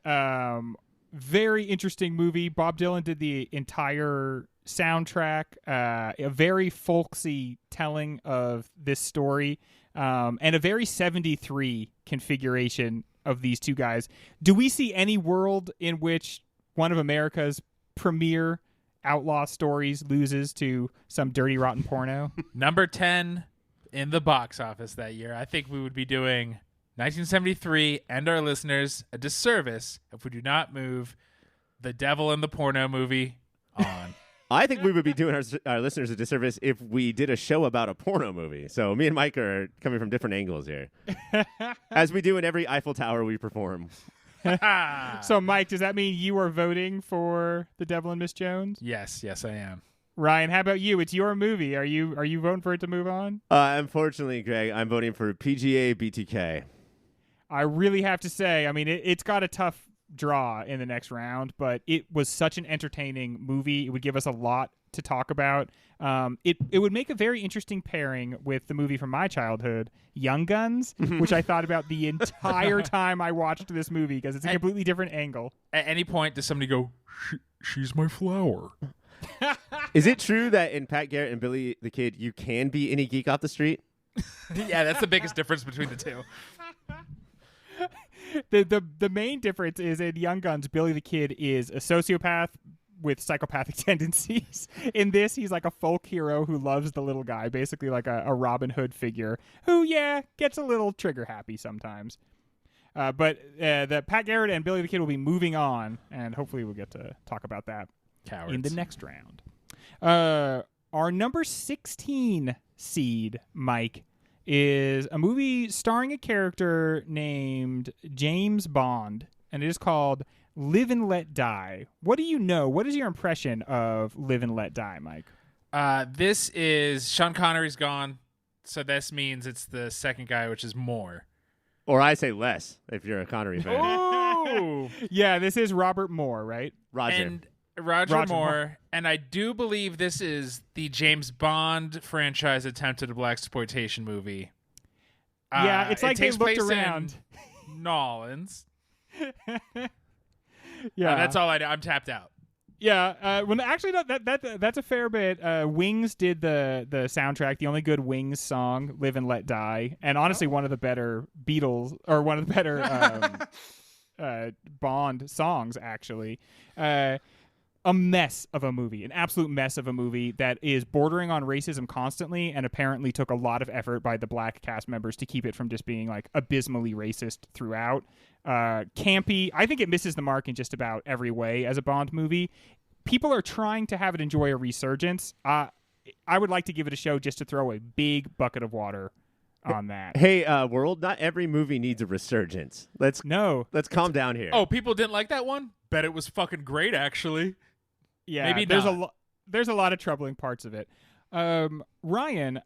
Speaker 1: very interesting movie. Bob Dylan did the entire soundtrack, a very folksy telling of this story, and a very 73 configuration of these two guys. Do we see any world in which one of America's premier outlaw stories loses to some dirty, rotten porno?
Speaker 2: Number 10 in the box office that year. I think we would be doing 1973 and our listeners a disservice if we do not move The Devil in the Porno movie on.
Speaker 3: I think we would be doing our listeners a disservice if we did a show about a porno movie. So me and Mike are coming from different angles here. As we do in every Eiffel Tower we perform.
Speaker 1: So, Mike, does that mean you are voting for The Devil and Miss Jones?
Speaker 2: Yes, I am.
Speaker 1: Ryan, how about you? It's your movie. Are you voting for it to move on?
Speaker 3: Unfortunately, Greg, I'm voting for PGA BTK.
Speaker 1: I really have to say, I mean, it's got a tough draw in the next round, but it was such an entertaining movie. It would give us a lot to talk about. It would make a very interesting pairing with the movie from my childhood, Young Guns, which I thought about the entire time I watched this movie because it's a completely different angle.
Speaker 2: At any point, does somebody go, she's my flower?
Speaker 3: Is it true that in Pat Garrett and Billy the Kid, you can be any geek off the street?
Speaker 2: Yeah, that's the biggest difference between the two.
Speaker 1: The main difference is in Young Guns, Billy the Kid is a sociopath with psychopathic tendencies. In this, he's like a folk hero who loves the little guy, basically like a Robin Hood figure who, gets a little trigger happy sometimes. But the Pat Garrett and Billy the Kid will be moving on, and hopefully we'll get to talk about that in the next round. Our number 16 seed, Mike, is a movie starring a character named James Bond, and it is called Live and Let Die. What do you know? What is your impression of Live and Let Die, Mike?
Speaker 2: This is Sean Connery's gone, so this means it's the second guy, which is more.
Speaker 3: Or I say less, if you're a Connery fan.
Speaker 2: Oh!
Speaker 1: Yeah, this is Robert Moore, right?
Speaker 2: Roger Moore, and I do believe this is the James Bond franchise attempt at a blaxploitation movie.
Speaker 1: Yeah, it's like they looked around.
Speaker 2: Nolans.
Speaker 1: Yeah,
Speaker 2: that's all I know. I'm tapped out.
Speaker 1: Yeah, well, actually, no, that's a fair bit. Wings did the soundtrack, the only good Wings song, "Live and Let Die," and honestly, one of the better Beatles or one of the better Bond songs, actually. A mess of a movie, an absolute mess of a movie that is bordering on racism constantly, and apparently took a lot of effort by the black cast members to keep it from just being like abysmally racist throughout. Campy. I think it misses the mark in just about every way as a Bond movie. People are trying to have it enjoy a resurgence. I would like to give it a show just to throw a big bucket of water on that.
Speaker 3: Hey, world, not every movie needs a resurgence. Let's calm down here.
Speaker 2: Oh, people didn't like that one? Bet it was fucking great, actually.
Speaker 1: Yeah,
Speaker 2: maybe
Speaker 1: there's a lot of troubling parts of it. Ryan,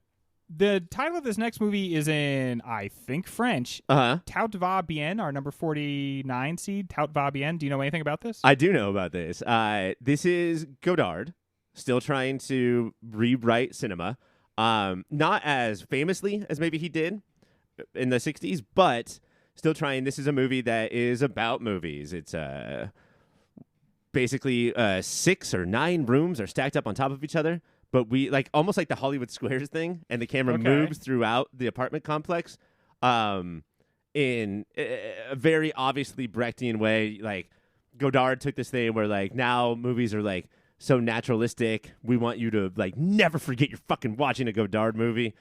Speaker 1: the title of this next movie is in, I think, French. Tout va bien, our number 49 seed. Tout va bien. Do you know anything about this?
Speaker 3: I do know about this. This is Godard, still trying to rewrite cinema. Not as famously as maybe he did in the 60s, but still trying. This is a movie that is about movies. It's basically 6 or 9 rooms are stacked up on top of each other, but we almost like the Hollywood Squares thing, and the camera moves throughout the apartment complex in a very obviously Brechtian way. Like, Godard took this thing where now movies are so naturalistic. We want you to never forget you're fucking watching a Godard movie.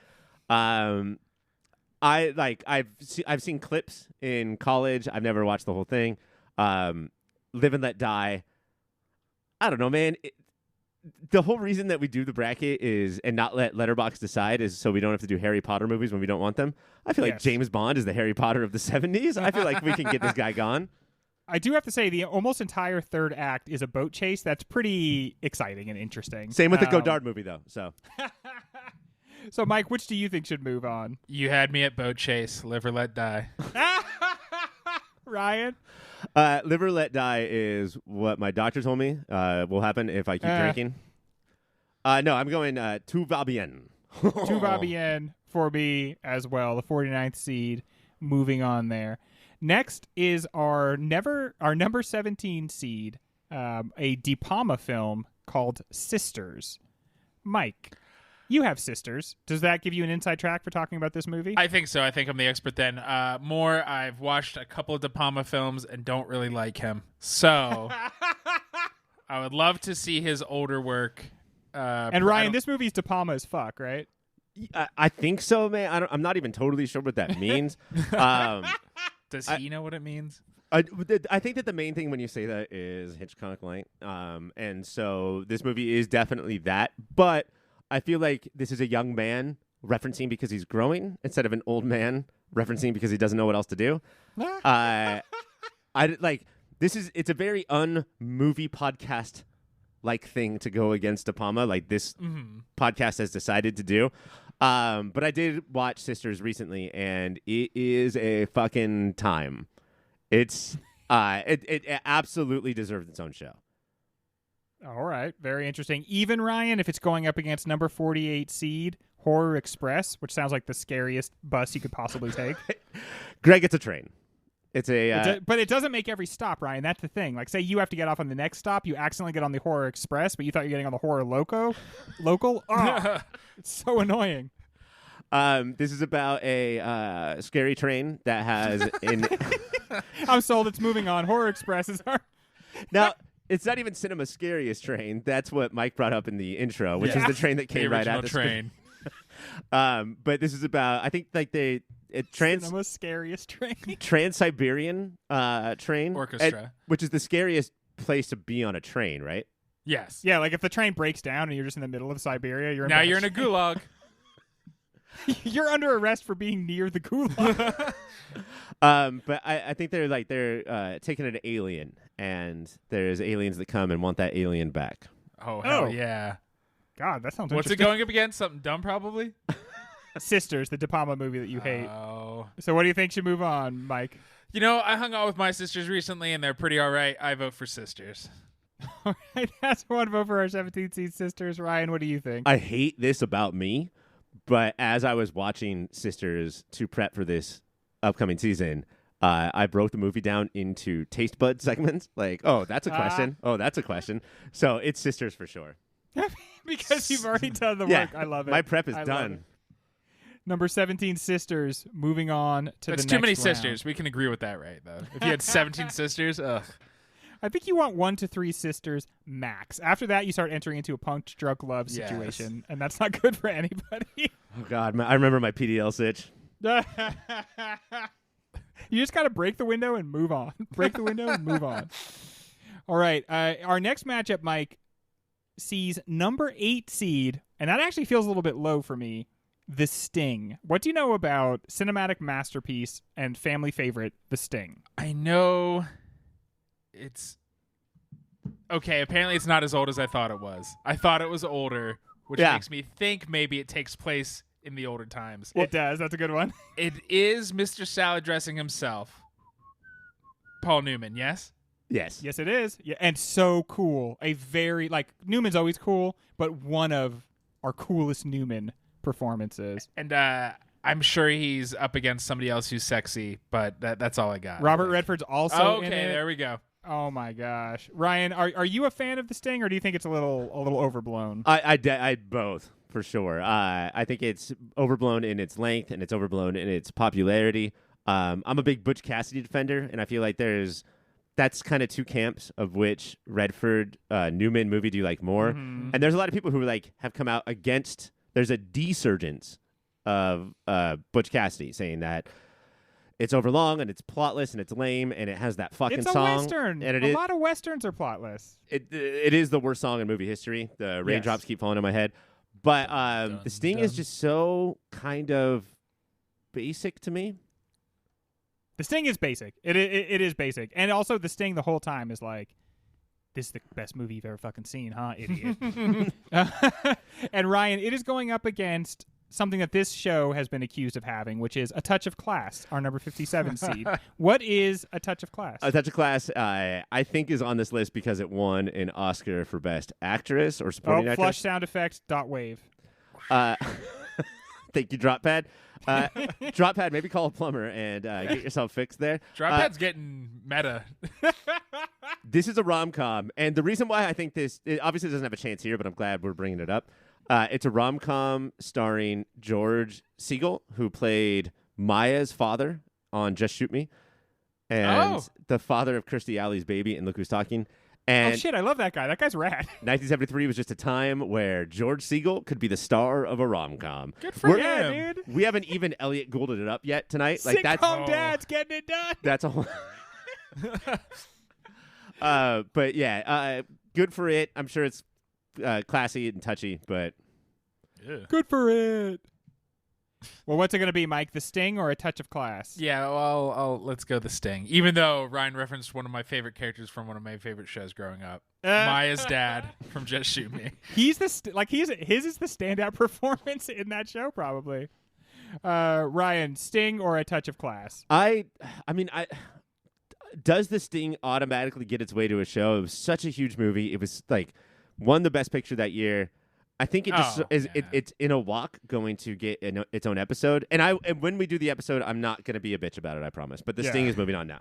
Speaker 3: I've seen clips in college. I've never watched the whole thing. Live and Let Die. I don't know, man. The whole reason that we do the bracket and not let Letterboxd decide is so we don't have to do Harry Potter movies when we don't want them. I feel like James Bond is the Harry Potter of the 70s. I feel like we can get this guy gone.
Speaker 1: I do have to say, the almost entire third act is a boat chase. That's pretty exciting and interesting.
Speaker 3: Same with the Godard movie, though. So
Speaker 1: So, Mike, which do you think should move on?
Speaker 2: You had me at boat chase. Live or let die.
Speaker 1: Ryan?
Speaker 3: Live or let die is what my doctor told me will happen if I keep drinking. No, I'm going tout va bien.
Speaker 1: Tout va bien for me as well. The 49th seed moving on there. Next is our number 17 seed, a De Palma film called Sisters. Mike, you have sisters. Does that give you an inside track for talking about this movie?
Speaker 2: I think so. I think I'm the expert then. I've watched a couple of De Palma films and don't really like him. So I would love to see his older work.
Speaker 1: And Ryan, this movie's De Palma as fuck, right?
Speaker 3: I think so, man. I'm not even totally sure what that means.
Speaker 2: Does he know what it means?
Speaker 3: I think that the main thing when you say that is Hitchcock light. And so this movie is definitely that. But I feel like this is a young man referencing because he's growing instead of an old man referencing because he doesn't know what else to do. It's a very un-movie podcast like thing to go against De Palma, like this podcast has decided to do. But I did watch Sisters recently, and it is a fucking time. It's it absolutely deserves its own show.
Speaker 1: All right, very interesting. Even Ryan, if it's going up against number 48 seed Horror Express, which sounds like the scariest bus you could possibly take.
Speaker 3: Greg, it's a train. It's a
Speaker 1: but it doesn't make every stop, Ryan. That's the thing. Like, say you have to get off on the next stop, you accidentally get on the Horror Express, but you thought you were getting on the Horror Local. Oh, it's so annoying.
Speaker 3: This is about a scary train that has an.
Speaker 1: I'm sold. It's moving on. Horror Express is our.
Speaker 3: Now, it's not even cinema's scariest train. That's what Mike brought up in the intro, which is the train that came right out the
Speaker 2: train.
Speaker 3: But this is about, I think, like
Speaker 1: Cinema's scariest train.
Speaker 3: Trans-Siberian train
Speaker 2: orchestra,
Speaker 3: which is the scariest place to be on a train, right?
Speaker 2: Yes.
Speaker 1: Yeah, like if the train breaks down and you're just in the middle of Siberia, you're in
Speaker 2: a gulag.
Speaker 1: You're under arrest for being near the gulag.
Speaker 3: But I think they're taking an alien, and there's aliens that come and want that alien back.
Speaker 2: Oh, hell yeah.
Speaker 1: God, that sounds
Speaker 2: What's it
Speaker 1: interesting.
Speaker 2: going up against? Something dumb, probably?
Speaker 1: Sisters, the De Palma movie that you hate.
Speaker 2: Oh.
Speaker 1: So what do you think should move on, Mike?
Speaker 2: You know, I hung out with my sisters recently, and they're pretty all right. I vote for Sisters.
Speaker 1: All right, that's one vote for our 17th seed Sisters. Ryan, what do you think?
Speaker 3: I hate this about me, but as I was watching Sisters to prep for this upcoming season, I broke the movie down into taste bud segments. Like, oh, that's a question. Oh, that's a question. So it's Sisters for sure.
Speaker 1: Because you've already done the
Speaker 3: Yeah,
Speaker 1: work. I love it.
Speaker 3: My prep is
Speaker 1: I love
Speaker 3: done.
Speaker 1: it. Number 17, Sisters. Moving on to
Speaker 2: That's
Speaker 1: the next
Speaker 2: too many
Speaker 1: round.
Speaker 2: sisters. We can agree with that, right, though? If you had 17 sisters, ugh.
Speaker 1: I think you want 1 to 3 sisters max. After that, you start entering into a punked drunk love
Speaker 2: Yes.
Speaker 1: situation, and that's not good for anybody.
Speaker 3: Oh, God. I remember my PDL sitch.
Speaker 1: You just got to break the window and move on. Break the window and move on. All right. Our next matchup, Mike, sees number 8 seed, and that actually feels a little bit low for me, The Sting. What do you know about cinematic masterpiece and family favorite, The Sting?
Speaker 2: I know it's... Okay, apparently it's not as old as I thought it was. I thought it was older, which makes me think maybe it takes place in the older times.
Speaker 1: It does. That's a good one.
Speaker 2: It is Mr. Salad Dressing himself. Paul Newman, yes?
Speaker 3: Yes.
Speaker 1: Yes, it is. Yeah, and so cool. A very, Newman's always cool, but one of our coolest Newman performances.
Speaker 2: And I'm sure he's up against somebody else who's sexy, but that's all I got.
Speaker 1: Robert Redford's also in it.
Speaker 2: Okay, there we go.
Speaker 1: Oh my gosh, Ryan, are you a fan of The Sting, or do you think it's a little overblown?
Speaker 3: I both for sure. I think it's overblown in its length and it's overblown in its popularity. I'm a big Butch Cassidy defender, and I feel like that's kind of two camps of which Redford Newman movie do you like more.
Speaker 1: Mm-hmm.
Speaker 3: And there's a lot of people who have come out against. There's a desurgence of Butch Cassidy saying that it's overlong and it's plotless and it's lame and it has that fucking
Speaker 1: It's a
Speaker 3: song.
Speaker 1: Western.
Speaker 3: And
Speaker 1: A lot of Westerns are plotless.
Speaker 3: It is the worst song in movie history. The raindrops keep falling on my head. But The Sting is just so kind of basic to me.
Speaker 1: The Sting is basic. It is basic. And also The Sting the whole time is like, this is the best movie you've ever fucking seen, huh, idiot? And Ryan, it is going up against something that this show has been accused of having, which is a touch of class, our number 57 seed. What is a touch of class?
Speaker 3: A Touch of Class, I think, is on this list because it won an Oscar for Best Actress or Supporting Actress.
Speaker 1: Flush sound effect, .wave.
Speaker 3: Thank you, Drop Pad. Drop Pad, maybe call a plumber and get yourself fixed there.
Speaker 2: Drop Pad's getting meta.
Speaker 3: This is a rom-com, and the reason why I think this it obviously doesn't have a chance here, but I'm glad we're bringing it up. It's a rom-com starring George Siegel, who played Maya's father on Just Shoot Me, and the father of Kirstie Alley's baby in Look Who's Talking. And
Speaker 1: oh, shit, I love that guy. That guy's rad.
Speaker 3: 1973 was just a time where George Siegel could be the star of a rom-com.
Speaker 2: Good for him.
Speaker 1: Dude.
Speaker 3: We haven't even Elliot Goulded it up yet tonight.
Speaker 1: Sitcom dad's getting it done.
Speaker 3: That's a whole... but yeah, good for it. I'm sure it's classy and touchy, but...
Speaker 2: Yeah.
Speaker 1: Good for it. Well, what's it going to be, Mike? The Sting or a touch of class?
Speaker 2: Yeah, well, let's go The Sting. Even though Ryan referenced one of my favorite characters from one of my favorite shows growing up, Maya's dad from Just Shoot Me.
Speaker 1: He's his is the standout performance in that show, probably. Ryan, Sting or a touch of class?
Speaker 3: Does The Sting automatically get its way to a show? It was such a huge movie. It was like won the best picture that year. I think it just it's in a walk going to get its own episode. And when we do the episode, I'm not going to be a bitch about it, I promise. But The Sting is moving on now.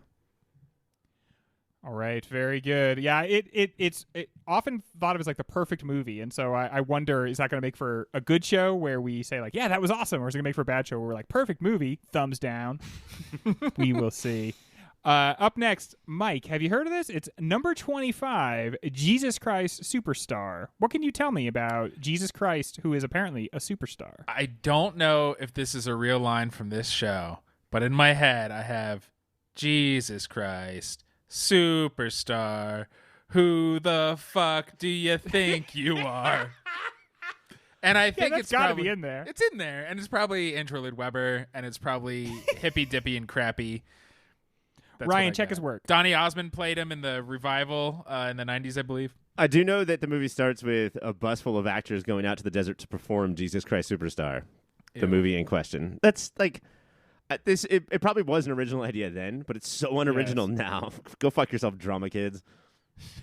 Speaker 1: All right, very good. Yeah, it's often thought of as like the perfect movie, and so I wonder, is that going to make for a good show where we say like, yeah, that was awesome, or is it going to make for a bad show where we're like, perfect movie, thumbs down? We will see. Up next, Mike, have you heard of this? It's number 25, Jesus Christ Superstar. What can you tell me about Jesus Christ, who is apparently a superstar?
Speaker 2: I don't know if this is a real line from this show, but in my head I have Jesus Christ Superstar. Who the fuck do you think you are? And I think it's
Speaker 1: got to
Speaker 2: probably
Speaker 1: be in there.
Speaker 2: It's in there, and it's probably Interlude Weber, and it's probably hippy dippy and crappy. That's
Speaker 1: Ryan, check his work.
Speaker 2: Donny Osmond played him in the revival in the 90s, I believe.
Speaker 3: I do know that the movie starts with a bus full of actors going out to the desert to perform Jesus Christ Superstar, the movie in question. That's like it probably was an original idea then, but it's so unoriginal now. Go fuck yourself, drama kids.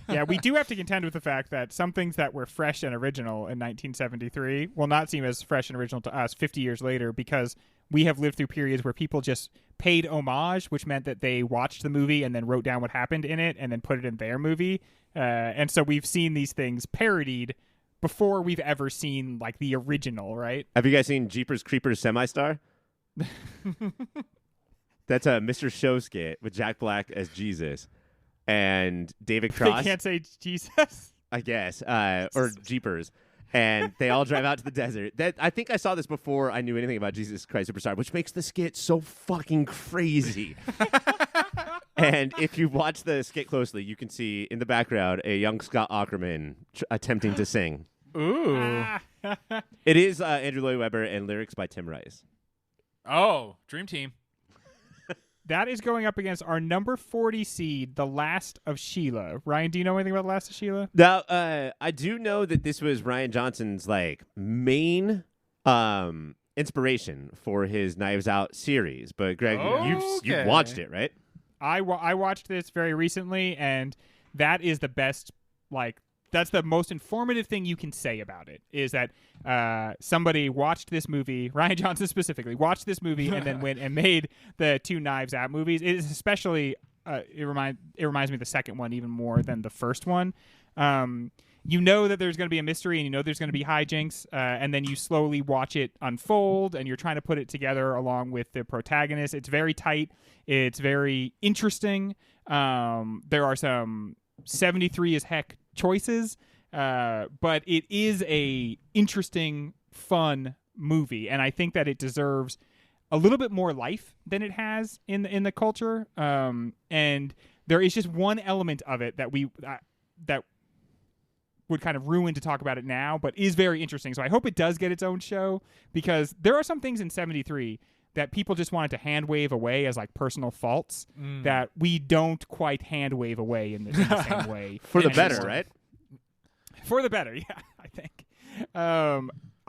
Speaker 1: Yeah, we do have to contend with the fact that some things that were fresh and original in 1973 will not seem as fresh and original to us 50 years later, because we have lived through periods where people just paid homage, which meant that they watched the movie and then wrote down what happened in it and then put it in their movie. And so we've seen these things parodied before we've ever seen like the original, right?
Speaker 3: Have you guys seen Jeepers Creepers Semi-Star? That's a Mr. Show skit with Jack Black as Jesus and David Cross.
Speaker 1: They can't say Jesus,
Speaker 3: I guess, or Jeepers. And they all drive out to the desert. I think I saw this before I knew anything about Jesus Christ Superstar, which makes the skit so fucking crazy. And if you watch the skit closely, you can see in the background a young Scott Aukerman attempting to sing.
Speaker 2: Ooh.
Speaker 3: It is Andrew Lloyd Webber and lyrics by Tim Rice.
Speaker 2: Oh, Dream Team.
Speaker 1: That is going up against our number 40 seed, The Last of Sheila. Ryan, do you know anything about The Last of Sheila?
Speaker 3: Now, I do know that this was Rian Johnson's like main inspiration for his Knives Out series. But Greg, you've watched it, right?
Speaker 1: I watched this very recently, and that is the best, like, that's the most informative thing you can say about it, is that somebody watched this movie, Rian Johnson specifically, watched this movie and then went and made the two Knives Out movies. It is especially, it reminds me of the second one even more than the first one. You know that there's going to be a mystery and you know there's going to be hijinks, and then you slowly watch it unfold and you're trying to put it together along with the protagonist. It's very tight. It's very interesting. There are some 73 as heck choices, but it is a interesting, fun movie, and I think that it deserves a little bit more life than it has in the culture. And there is just one element of it that that would kind of ruin to talk about it now, but is very interesting. So I hope it does get its own show, because there are some things in 73 that people just wanted to hand wave away as like personal faults that we don't quite hand wave away in the same way.
Speaker 3: For the better, right?
Speaker 1: For the better, yeah, I think.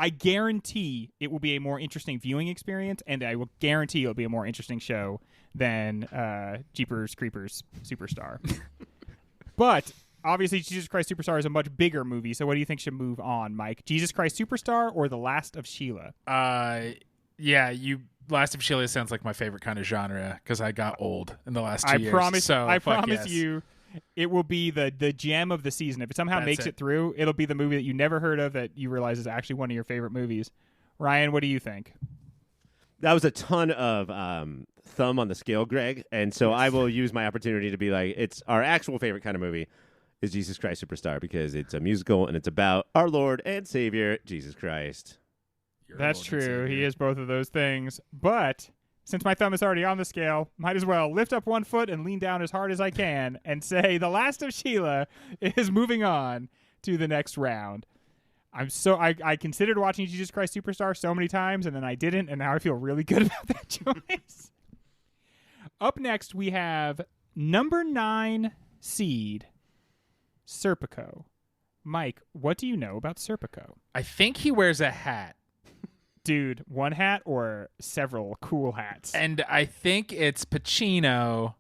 Speaker 1: I guarantee it will be a more interesting viewing experience, and I will guarantee it'll be a more interesting show than Jeepers Creepers Superstar. But obviously, Jesus Christ Superstar is a much bigger movie. So what do you think should move on, Mike? Jesus Christ Superstar or The Last of Sheila?
Speaker 2: Last of Sheila sounds like my favorite kind of genre because I got old in the last 2 years.
Speaker 1: I promise
Speaker 2: yes.
Speaker 1: you, it will be the gem of the season. If it somehow makes it through, it'll be the movie that you never heard of that you realize is actually one of your favorite movies. Ryan, what do you think?
Speaker 3: That was a ton of thumb on the scale, Greg, and so I will use my opportunity to be like, it's our actual favorite kind of movie is Jesus Christ Superstar because it's a musical and it's about our Lord and Savior, Jesus Christ.
Speaker 1: That's true. He is both of those things. But since my thumb is already on the scale, might as well lift up one foot and lean down as hard as I can and say The Last of Sheila is moving on to the next round. I considered watching Jesus Christ Superstar so many times, and then I didn't, and now I feel really good about that choice. Up next, we have number 9 seed, Serpico. Mike, what do you know about Serpico?
Speaker 2: I think he wears a hat.
Speaker 1: Dude, one hat or several cool hats?
Speaker 2: And I think it's Pacino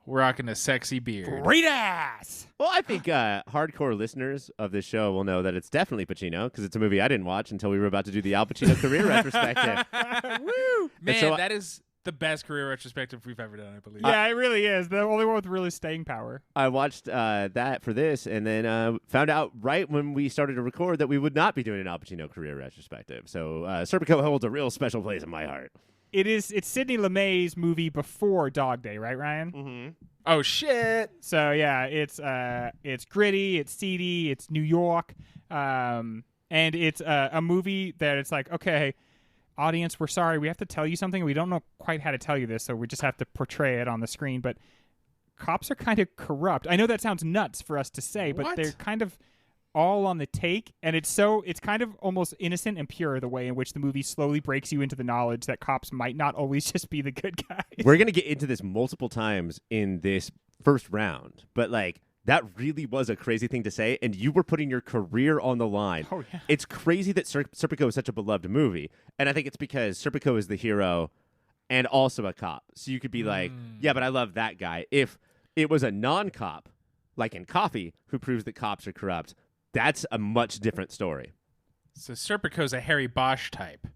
Speaker 2: rocking a sexy beard.
Speaker 1: Great ass!
Speaker 3: Well, I think hardcore listeners of this show will know that it's definitely Pacino because it's a movie I didn't watch until we were about to do the Al Pacino career retrospective.
Speaker 1: Woo!
Speaker 2: Man, that is the best career retrospective we've ever done, I believe.
Speaker 1: Yeah, it really is. The only one with really staying power.
Speaker 3: I watched that for this and then found out right when we started to record that we would not be doing an Al Pacino career retrospective. So Serpico holds a real special place in my heart.
Speaker 1: It's Sidney Lumet's movie before Dog Day, right, Ryan?
Speaker 3: Mm-hmm.
Speaker 2: Oh, shit.
Speaker 1: So, yeah, it's gritty, it's seedy, it's New York, and it's a movie that it's like, okay, audience, we're sorry, we have to tell you something. We don't know quite how to tell you this, so we just have to portray it on the screen. But cops are kind of corrupt. I know that sounds nuts for us to say, but they're kind of all on the take, and it's kind of almost innocent and pure the way in which the movie slowly breaks you into the knowledge that cops might not always just be the good guys.
Speaker 3: We're going to get into this multiple times in this first round, but like that really was a crazy thing to say, and you were putting your career on the line.
Speaker 1: Oh, yeah.
Speaker 3: It's crazy that Serpico is such a beloved movie, and I think it's because Serpico is the hero and also a cop. So you could be like, yeah, but I love that guy. If it was a non-cop, like in Coffee, who proves that cops are corrupt, that's a much different story.
Speaker 2: So Serpico's a Harry Bosch type.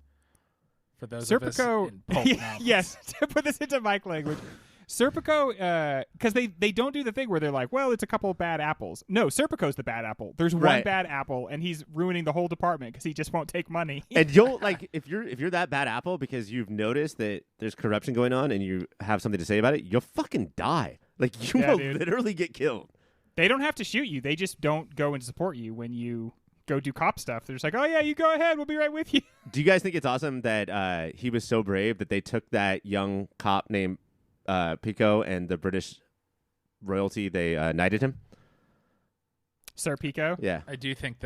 Speaker 2: For those of us in pulp novels.
Speaker 1: Yes, to put this into Mike language. Serpico, because they don't do the thing where they're like, well, it's a couple of bad apples. No, Serpico's the bad apple. There's one bad apple, and he's ruining the whole department because he just won't take money.
Speaker 3: And you'll like if you're that bad apple because you've noticed that there's corruption going on and you have something to say about it, you'll fucking die. Like you will literally get killed.
Speaker 1: They don't have to shoot you. They just don't go and support you when you go do cop stuff. They're just like, oh, yeah, you go ahead. We'll be right with you.
Speaker 3: Do you guys think it's awesome that he was so brave that they took that young cop named Pico and the British royalty, they knighted him?
Speaker 1: Sir Pico?
Speaker 3: Yeah.
Speaker 2: I do think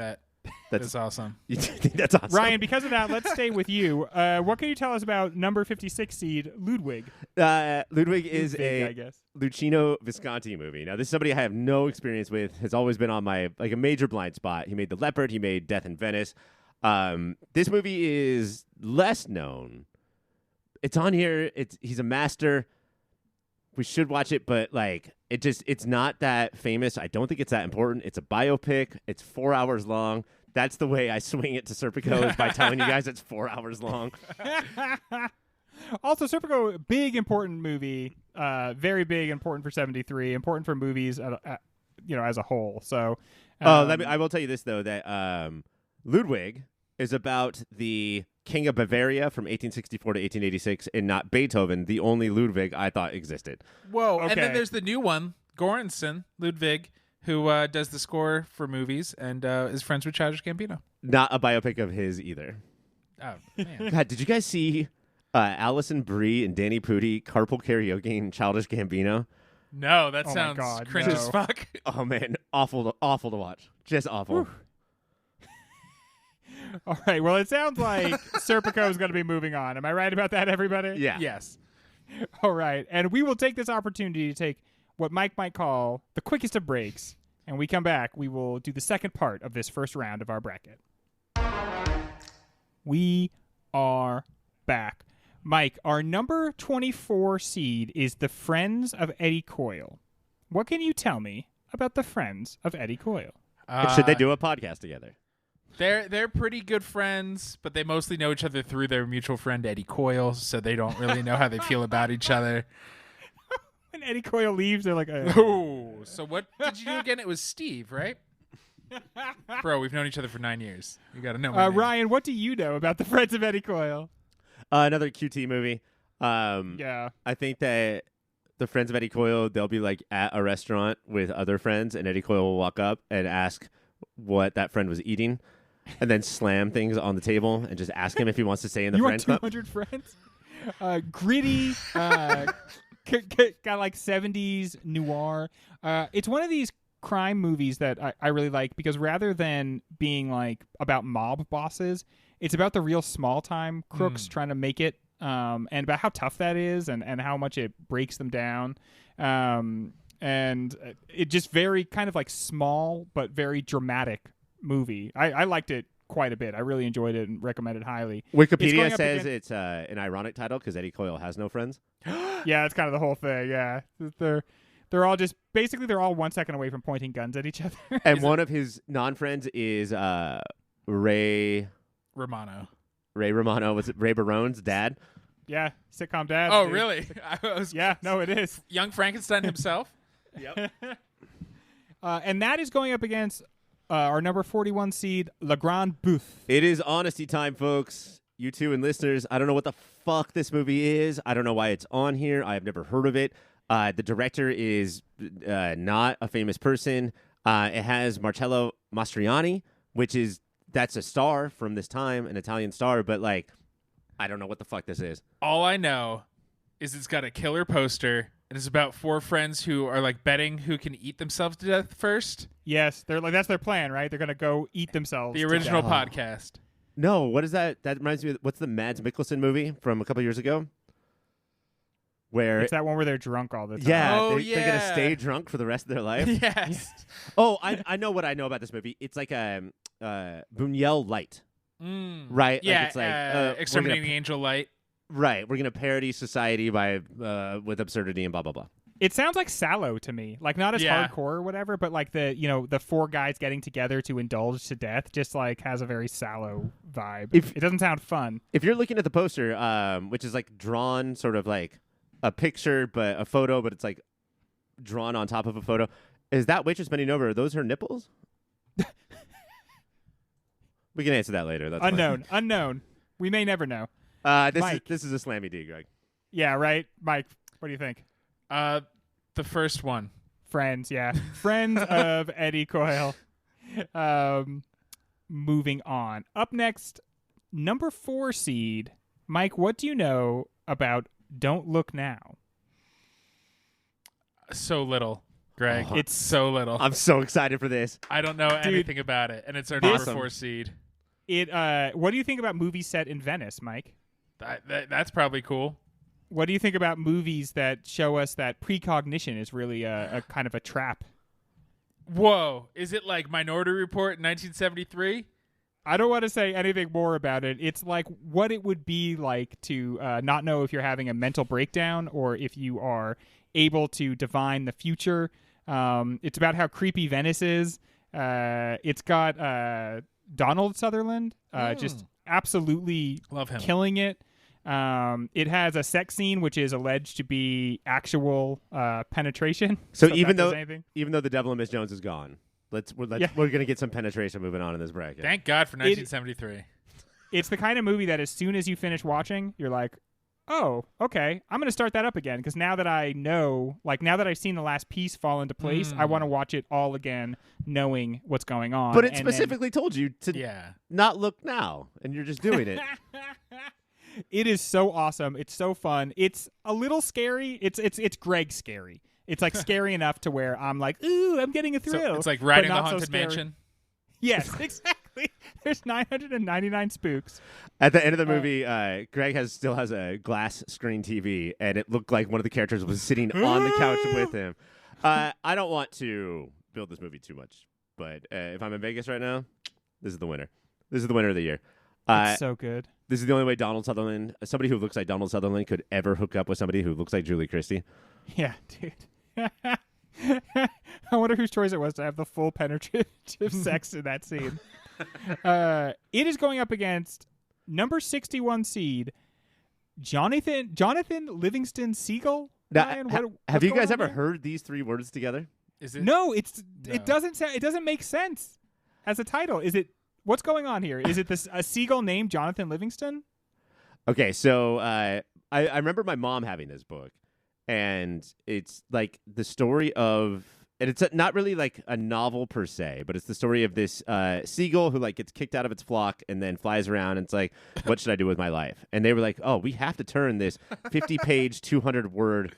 Speaker 2: that's awesome.
Speaker 3: You think that's awesome?
Speaker 1: Ryan, because of that, let's stay with you. What can you tell us about number 56 seed, Ludwig?
Speaker 3: Ludwig is
Speaker 1: I guess.
Speaker 3: Luchino Visconti movie. Now, this is somebody I have no experience with, has always been on my, like, a major blind spot. He made The Leopard. He made Death in Venice. This movie is less known. It's on here. He's a master. We should watch it, but, like, it's not that famous. I don't think it's that important. It's a biopic. It's 4 hours long. That's the way I swing it to Serpico is by telling you guys it's 4 hours long.
Speaker 1: Also, Serpico, big, important movie. Very big, important for 73. Important for movies, as a whole. So,
Speaker 3: I will tell you this, though, that Ludwig is about the King of Bavaria from 1864 to 1886 and not Beethoven, the only Ludwig I thought existed.
Speaker 2: Whoa.
Speaker 1: Okay.
Speaker 2: And then there's the new one, Göransson, Ludwig, who does the score for movies and is friends with Childish Gambino.
Speaker 3: Not a biopic of his either.
Speaker 2: Oh, man.
Speaker 3: God, did you guys see Allison Brie and Danny Pudi carpool karaoke and Childish Gambino?
Speaker 2: No, that
Speaker 1: Oh my
Speaker 2: sounds
Speaker 1: God,
Speaker 2: cringe
Speaker 1: no.
Speaker 2: as fuck.
Speaker 3: Oh, man. Awful to watch. Just awful.
Speaker 1: Whew. All right. Well, it sounds like Serpico is going to be moving on. Am I right about that, everybody?
Speaker 3: Yeah.
Speaker 2: Yes.
Speaker 1: All right. And we will take this opportunity to take what Mike might call the quickest of breaks. And we come back, we will do the second part of this first round of our bracket. We are back. Mike, our number 24 seed is the Friends of Eddie Coyle. What can you tell me about the Friends of Eddie Coyle?
Speaker 3: And should they do a podcast together?
Speaker 2: They're pretty good friends, but they mostly know each other through their mutual friend Eddie Coyle, so they don't really know how they feel about each other.
Speaker 1: When Eddie Coyle leaves, they're like,
Speaker 2: Oh, so what did you do again? It was Steve, right? Bro, we've known each other for 9 years. You got to know my name.
Speaker 1: Ryan, what do you know about the Friends of Eddie Coyle?
Speaker 3: Another QT movie.
Speaker 1: Yeah.
Speaker 3: I think that the Friends of Eddie Coyle, they'll be like at a restaurant with other friends, and Eddie Coyle will walk up and ask what that friend was eating, and then slam things on the table and just ask him if he wants to stay in the
Speaker 1: You
Speaker 3: Friends
Speaker 1: want
Speaker 3: Club.
Speaker 1: 200 friends? Gritty, got like 70s noir. It's one of these crime movies that I really like because rather than being like about mob bosses, it's about the real small time crooks trying to make it, and about how tough that is and how much it breaks them down. And it just very kind of like small but very dramatic movie. I liked it quite a bit. I really enjoyed it and recommend it highly.
Speaker 3: Wikipedia says it's an ironic title because Eddie Coyle has no friends.
Speaker 1: Yeah, that's kind of the whole thing. Yeah, they're all just basically they're all 1 second away from pointing guns at each other.
Speaker 3: And one of his non-friends is Ray
Speaker 2: Romano.
Speaker 3: Was it Ray Barone's dad?
Speaker 1: Yeah, sitcom dad.
Speaker 2: Oh,
Speaker 1: dude.
Speaker 2: really?
Speaker 1: Yeah, no, it is.
Speaker 2: Young Frankenstein himself?
Speaker 3: Yep.
Speaker 1: And that is going up against our number 41 seed, Le Grand Bouffe.
Speaker 3: It is honesty time, folks. You two and listeners, I don't know what the fuck this movie is. I don't know why it's on here. I have never heard of it. The director is not a famous person. It has Marcello Mastroianni, that's a star from this time, an Italian star, but like, I don't know what the fuck this is.
Speaker 2: All I know is it's got a killer poster. And it's about 4 friends who are like betting who can eat themselves to death first.
Speaker 1: Yes, they're like that's their plan, right? They're gonna go eat themselves.
Speaker 2: The
Speaker 1: to
Speaker 2: original
Speaker 1: death.
Speaker 2: podcast.
Speaker 3: No, what is that? That reminds me of, what's the Mads Mikkelsen movie from a couple years ago? Where
Speaker 1: It's that one where they're drunk all the time.
Speaker 3: yeah,
Speaker 2: Oh,
Speaker 3: they're going to
Speaker 2: yeah.
Speaker 3: stay drunk for the rest of their life.
Speaker 2: Yes.
Speaker 3: Oh, I know what I know about this movie. It's like a Buñuel light, right?
Speaker 2: Yeah,
Speaker 3: like it's like
Speaker 2: Exterminating the Angel Light.
Speaker 3: right. We're gonna parody society by with absurdity and blah blah blah.
Speaker 1: It sounds like Sallow to me. Like not as
Speaker 2: Yeah.
Speaker 1: hardcore or whatever, but like the 4 guys getting together to indulge to death just like has a very Sallow vibe. It doesn't sound fun.
Speaker 3: If you're looking at the poster, which is like drawn sort of like a picture, but a photo, but it's like drawn on top of a photo. Is that waitress bending over? Are those her nipples? We can answer that later. That's fine.
Speaker 1: Unknown. We may never know.
Speaker 3: This is a slammy D, Greg.
Speaker 1: Yeah, right? Mike, what do you think?
Speaker 2: The first one.
Speaker 1: Friends, yeah. Friends of Eddie Coyle. Moving on. Up next, number 4 seed. Mike, what do you know about Don't Look Now?
Speaker 2: So little, Greg.
Speaker 3: Oh,
Speaker 2: It's so little.
Speaker 3: I'm so excited for this.
Speaker 2: I don't know anything about it, and it's our
Speaker 3: Awesome.
Speaker 2: number 4 seed.
Speaker 1: What do you think about movies set in Venice, Mike?
Speaker 2: That's probably cool.
Speaker 1: What do you think about movies that show us that precognition is really a kind of a trap?
Speaker 2: Whoa. Is it like Minority Report in 1973?
Speaker 1: I don't want to say anything more about it. It's like what it would be like to not know if you're having a mental breakdown or if you are able to divine the future. It's about how creepy Venice is. It's got Donald Sutherland just absolutely
Speaker 2: Love him.
Speaker 1: killing it. It has a sex scene which is alleged to be actual penetration.
Speaker 3: So
Speaker 1: if
Speaker 3: even
Speaker 1: that does
Speaker 3: though
Speaker 1: anything.
Speaker 3: the Devil and Miss Jones is gone, we're gonna get some penetration moving on in this bracket.
Speaker 2: Thank God for 1973.
Speaker 1: It's the kind of movie that as soon as you finish watching, you're like, oh, okay, I'm going to start that up again because now that I know, like now that I've seen the last piece fall into place, I want to watch it all again, knowing what's going on.
Speaker 3: But it
Speaker 1: And
Speaker 3: specifically told you to not look now, and you're just doing it.
Speaker 1: It is so awesome. It's so fun. It's a little scary. It's Greg scary. It's like scary enough to where I'm like, ooh, I'm getting a thrill.
Speaker 2: So it's like riding
Speaker 1: but
Speaker 2: the
Speaker 1: not so
Speaker 2: Haunted
Speaker 1: scary.
Speaker 2: Mansion.
Speaker 1: Yes, exactly. There's 999 spooks.
Speaker 3: At the end of the movie, Greg still has a glass screen TV, and it looked like one of the characters was sitting on the couch with him. I don't want to build this movie too much, but if I'm in Vegas right now, this is the winner. This is the winner of the year.
Speaker 1: It's so good.
Speaker 3: This is the only way somebody who looks like Donald Sutherland, could ever hook up with somebody who looks like Julie Christie.
Speaker 1: Yeah, dude. I wonder whose choice it was to have the full penetrative sex in that scene. It is going up against number 61 seed Jonathan Livingston Seagull. Ryan,
Speaker 3: have you guys ever heard these three words together?
Speaker 2: Is it?
Speaker 1: No, it doesn't make sense as a title. Is it? What's going on here? Is it a seagull named Jonathan Livingston?
Speaker 3: Okay, so I remember my mom having this book, and it's like the story of, and it's not really like a novel per se, but it's the story of this seagull who like gets kicked out of its flock and then flies around, and it's like, what should I do with my life? And they were like, oh, we have to turn this 50-page, 200-word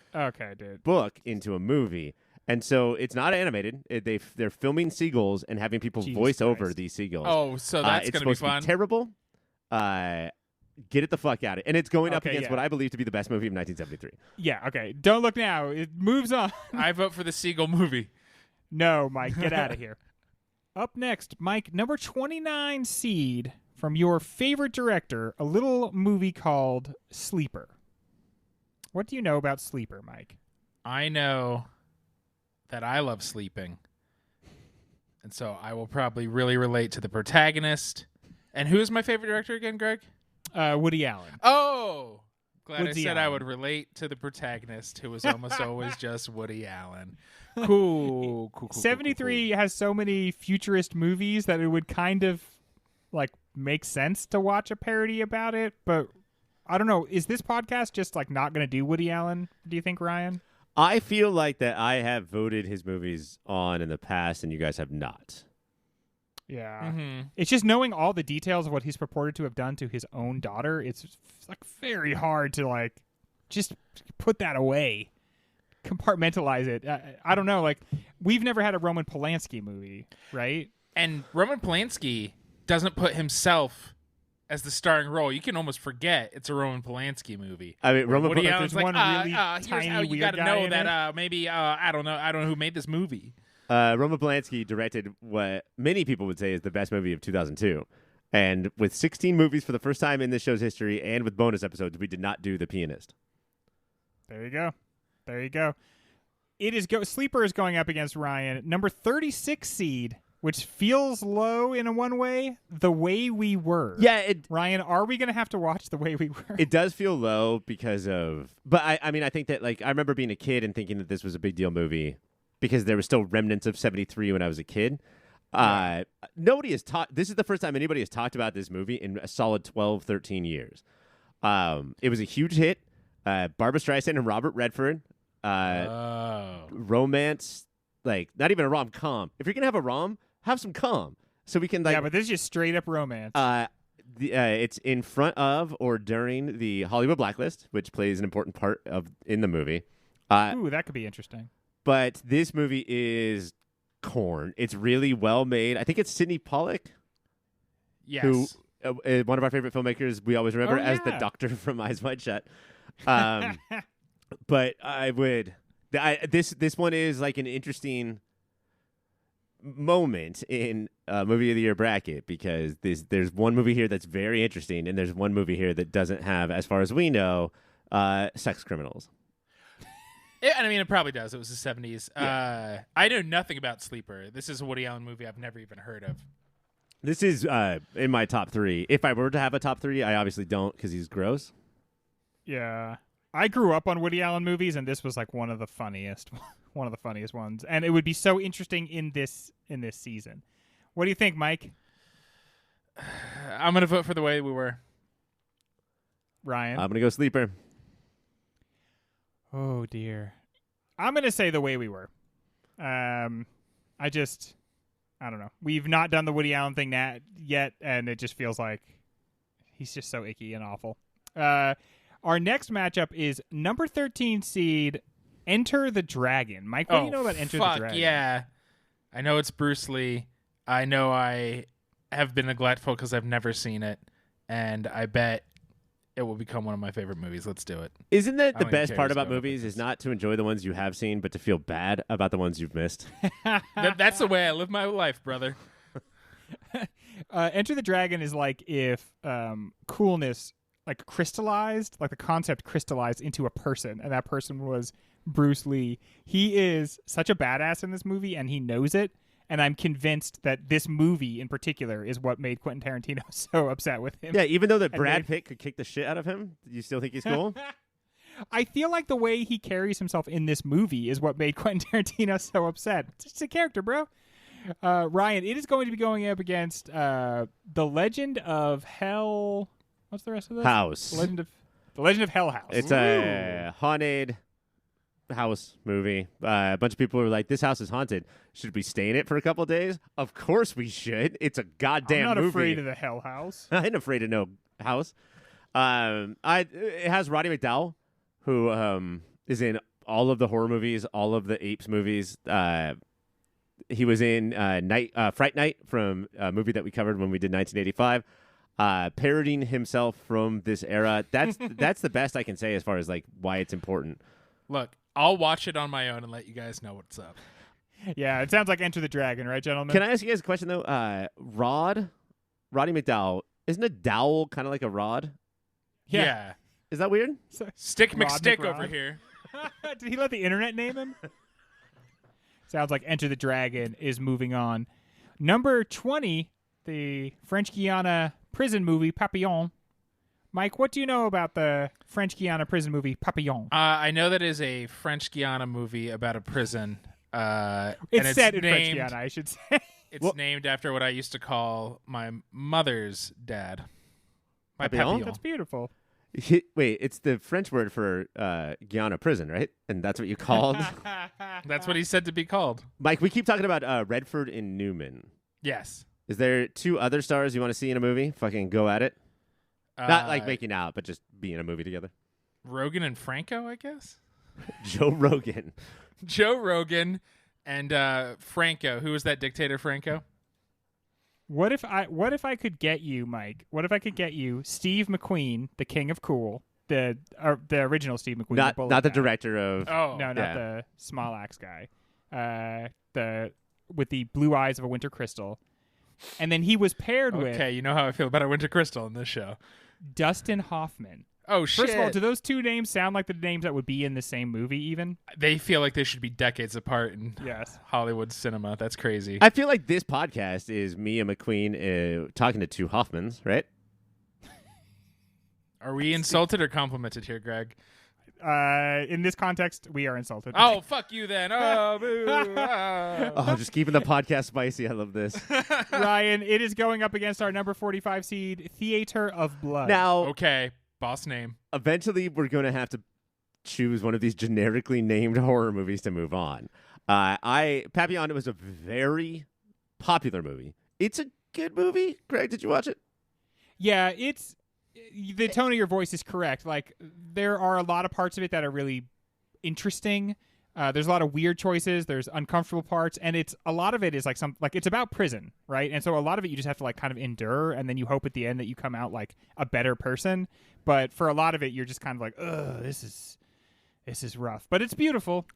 Speaker 3: book into a movie. And so it's not animated. They're filming seagulls and having people voice over these seagulls.
Speaker 2: Oh, so that's going to be fun.
Speaker 3: It's terrible. Get it the fuck out of it. And it's going up against what I believe to be the best movie of 1973.
Speaker 1: Yeah, okay. Don't look now. It moves on.
Speaker 2: I vote for the seagull movie.
Speaker 1: No, Mike, get out of here. Up next, Mike, number 29 seed from your favorite director, a little movie called Sleeper. What do you know about Sleeper, Mike?
Speaker 2: I know that I love sleeping. And so I will probably really relate to the protagonist. And who is my favorite director again, Greg?
Speaker 1: Woody Allen.
Speaker 2: Oh! Glad
Speaker 1: Woody
Speaker 2: I said
Speaker 1: Allen.
Speaker 2: I would relate to the protagonist, who was almost always just Woody Allen. Cool.
Speaker 1: 73 has so many futurist movies that it would kind of like make sense to watch a parody about it. But I don't know. Is this podcast just like not going to do Woody Allen? Do you think, Ryan?
Speaker 3: I feel like that I have voted his movies on in the past, and you guys have not.
Speaker 1: Yeah. Mm-hmm. It's just knowing all the details of what he's purported to have done to his own daughter. It's like very hard to like just put that away, compartmentalize it. I don't know. Like, we've never had a Roman Polanski movie, right?
Speaker 2: And Roman Polanski doesn't put himself as the starring role. You can almost forget it's a Roman Polanski movie.
Speaker 3: I mean,
Speaker 2: Woody Allen's like,
Speaker 1: one really
Speaker 2: here's
Speaker 1: tiny
Speaker 2: how you
Speaker 1: weird
Speaker 2: got to
Speaker 1: guy
Speaker 2: know
Speaker 1: in
Speaker 2: that maybe I don't know who made this movie.
Speaker 3: Roman Polanski directed what many people would say is the best movie of 2002. And with 16 movies for the first time in this show's history and with bonus episodes, we did not do The Pianist.
Speaker 1: There you go. Sleeper is going up against Ryan. Number 36 seed, which feels low in one way, The Way We Were.
Speaker 3: Yeah,
Speaker 1: Ryan, are we going to have to watch The Way We Were?
Speaker 3: It does feel low because of... But I mean, I think that, like, I remember being a kid and thinking that this was a big deal movie because there were still remnants of 73 when I was a kid. Yeah. Nobody has talked... This is the first time anybody has talked about this movie in a solid 12, 13 years. It was a huge hit. Barbra Streisand and Robert Redford. Romance. Like, not even a rom-com. If you're going to have a rom, have some com. So we can, like...
Speaker 1: Yeah, but this is just straight up romance.
Speaker 3: It's in front of or during the Hollywood Blacklist, which plays an important part in the movie.
Speaker 1: Ooh, that could be interesting.
Speaker 3: But this movie is corn. It's really well made. I think it's Sidney Pollack.
Speaker 2: Yes.
Speaker 3: Who, one of our favorite filmmakers we always remember as the doctor from Eyes Wide Shut. But I would... This one is like an interesting moment in movie of the year bracket because there's one movie here that's very interesting and there's one movie here that doesn't have, as far as we know, sex criminals.
Speaker 2: And I mean, it probably does. It was the 70s. Yeah. I know nothing about Sleeper. This is a Woody Allen movie I've never even heard of.
Speaker 3: This is in my top three. If I were to have a top three, I obviously don't because he's gross.
Speaker 1: Yeah. I grew up on Woody Allen movies, and this was like one of the funniest ones. And it would be so interesting in this season. What do you think, Mike?
Speaker 2: I'm gonna vote for The Way We Were.
Speaker 1: Ryan?
Speaker 3: I'm gonna go Sleeper.
Speaker 1: Oh dear. I'm gonna say The Way We Were. I don't know. We've not done the Woody Allen thing yet, and it just feels like he's just so icky and awful. Our next matchup is number 13 seed Enter the Dragon. Mike, what do you know about Enter the Dragon?
Speaker 2: Yeah. I know it's Bruce Lee. I know I have been neglectful because I've never seen it, and I bet it will become one of my favorite movies. Let's do it.
Speaker 3: Isn't that the best part about movies is not to enjoy the ones you have seen, but to feel bad about the ones you've missed?
Speaker 2: That's the way I live my life, brother.
Speaker 1: Enter the Dragon is like if coolness like crystallized, like the concept crystallized into a person, and that person was Bruce Lee. He is such a badass in this movie, and he knows it. And I'm convinced that this movie in particular is what made Quentin Tarantino so upset with him.
Speaker 3: Yeah, even though that Brad Pitt could kick the shit out of him, you still think he's cool?
Speaker 1: I feel like the way he carries himself in this movie is what made Quentin Tarantino so upset. It's just a character, bro. Ryan, it is going to be going up against The Legend of Hell. What's the rest of this?
Speaker 3: House.
Speaker 1: The Legend of Hell House.
Speaker 3: It's a haunted house movie. A bunch of people were like, "This house is haunted. Should we stay in it for a couple of days?" Of course we should. It's a goddamn
Speaker 1: I'm not
Speaker 3: movie.
Speaker 1: afraid of the Hell House.
Speaker 3: I ain't afraid of no house. It has Roddy McDowell, who is in all of the horror movies, all of the Apes movies. He was in Fright Night from a movie that we covered when we did 1985. Parodying himself from this era. That's the best I can say as far as like why it's important.
Speaker 2: Look, I'll watch it on my own and let you guys know what's up.
Speaker 1: Yeah, it sounds like Enter the Dragon, right, gentlemen?
Speaker 3: Can I ask you guys a question though? Roddy McDowell, isn't a dowel kind of like a rod?
Speaker 2: Yeah.
Speaker 3: Is that weird?
Speaker 2: Stick
Speaker 1: Rod
Speaker 2: McStick
Speaker 1: McRod.
Speaker 2: over here.
Speaker 1: Did he let the internet name him? Sounds like Enter the Dragon is moving on. Number 20, the French Guiana prison movie Papillon. Mike, what do you know about the French Guiana prison movie Papillon?
Speaker 2: I know that is a French Guiana movie about a prison.
Speaker 1: It's set in French Guiana, I should say.
Speaker 2: It's named after what I used to call my mother's dad. My
Speaker 3: Papillon?
Speaker 1: That's beautiful.
Speaker 3: Wait, it's the French word for Guiana prison, right? And that's what you called?
Speaker 2: That's what he said to be called.
Speaker 3: Mike, we keep talking about Redford and Newman.
Speaker 2: Yes.
Speaker 3: Is there two other stars you want to see in a movie? Fucking go at it. Not like making out, but just be in a movie together.
Speaker 2: Rogan and Franco, I guess.
Speaker 3: Joe Rogan.
Speaker 2: Joe Rogan and Franco. Who was that dictator, Franco?
Speaker 1: What if I could get you, Mike? What if I could get you Steve McQueen, the King of Cool, the original Steve McQueen,
Speaker 3: Not the
Speaker 1: guy.
Speaker 3: director of.
Speaker 2: Oh,
Speaker 1: No, not
Speaker 3: yeah.
Speaker 1: the small axe guy. The with the blue eyes of a winter crystal. And then he was paired with
Speaker 2: okay. You know how I feel about a Winter Crystal in this show. Dustin
Speaker 1: Hoffman.
Speaker 2: Oh shit!
Speaker 1: First of all, do those two names sound like the names that would be in the same movie even?
Speaker 2: They feel like they should be decades apart in
Speaker 1: Yes.
Speaker 2: Hollywood cinema. That's crazy.
Speaker 3: I feel like this podcast is me and McQueen talking to two Hoffmans, right?
Speaker 2: Are we insulted or complimented here, Greg?
Speaker 1: In this context, we are insulted.
Speaker 2: Oh, fuck you then. Oh, boo. Oh.
Speaker 3: Oh, just keeping the podcast spicy. I love this.
Speaker 1: Ryan, it is going up against our number 45 seed, Theater of Blood.
Speaker 3: Now,
Speaker 2: Okay, boss name.
Speaker 3: eventually, we're going to have to choose one of these generically named horror movies to move on. Papillon was a very popular movie. It's a good movie. Greg, did you watch it?
Speaker 1: Yeah, it's the tone of your voice is correct. Like there are a lot of parts of it that are really interesting. There's a lot of weird choices. There's uncomfortable parts, and a lot of it is like it's about prison, right? And so a lot of it you just have to like kind of endure, and then you hope at the end that you come out like a better person. But for a lot of it, you're just kind of like, ugh, this is rough, but it's beautiful.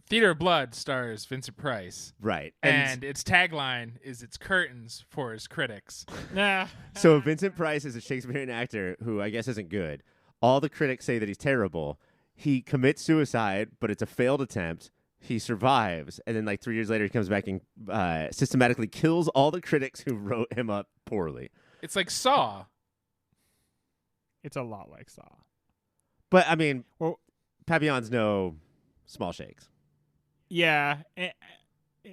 Speaker 2: Theater of Blood stars Vincent Price.
Speaker 3: Right.
Speaker 2: And its tagline is "It's curtains for his critics."
Speaker 1: Nah.
Speaker 3: So Vincent Price is a Shakespearean actor who I guess isn't good. All the critics say that he's terrible. He commits suicide, but it's a failed attempt. He survives, and then like 3 years later, he comes back and systematically kills all the critics who wrote him up poorly.
Speaker 2: It's like Saw.
Speaker 1: It's a lot like Saw.
Speaker 3: But I mean,
Speaker 1: Well,
Speaker 3: Papillon's no small shakes.
Speaker 1: yeah.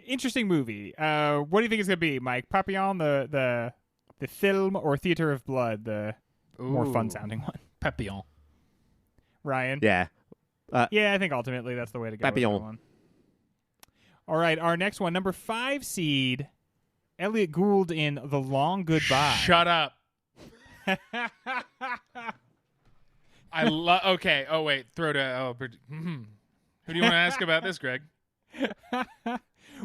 Speaker 1: Interesting movie. What do you think it's gonna be, Mike? Papillon, the film, or Theater of Blood, the more
Speaker 2: Ooh.
Speaker 1: fun sounding one?
Speaker 2: Papillon.
Speaker 1: Ryan.
Speaker 3: Yeah.
Speaker 1: Yeah, I think ultimately that's the way to go. with
Speaker 3: Papillon.
Speaker 1: that one. All right, our next one, number 5 seed, Elliot Gould in The Long Goodbye.
Speaker 2: Shut up. I love. Okay. Oh wait. Throw to. Oh. Who do you want to ask about this, Greg?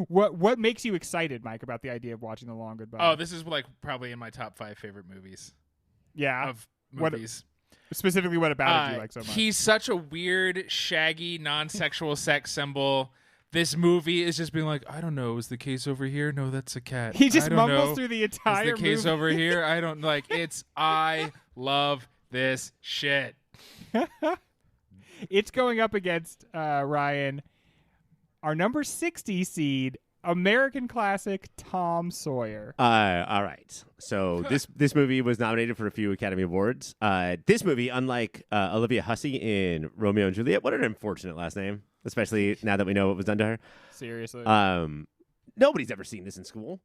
Speaker 1: What makes you excited, Mike, about the idea of watching The Long Goodbye?
Speaker 2: Oh, this is like probably in my top 5 favorite movies
Speaker 1: yeah.
Speaker 2: of
Speaker 1: What-
Speaker 2: movies.
Speaker 1: Specifically, what about it do you like so much?
Speaker 2: He's such a weird, shaggy, non-sexual sex symbol this movie is just being like, I don't know, is the case over here? No, that's a cat.
Speaker 1: He just
Speaker 2: I don't
Speaker 1: mumbles
Speaker 2: know.
Speaker 1: through the entire
Speaker 2: Is the case
Speaker 1: movie.
Speaker 2: over here? I don't like. I love this shit.
Speaker 1: It's going up against Ryan, our number 60 seed, American classic Tom Sawyer.
Speaker 3: All right. So this movie was nominated for a few Academy Awards. This movie, unlike Olivia Hussey in Romeo and Juliet, what an unfortunate last name, especially now that we know what was done to her.
Speaker 1: Seriously.
Speaker 3: Nobody's ever seen this in school.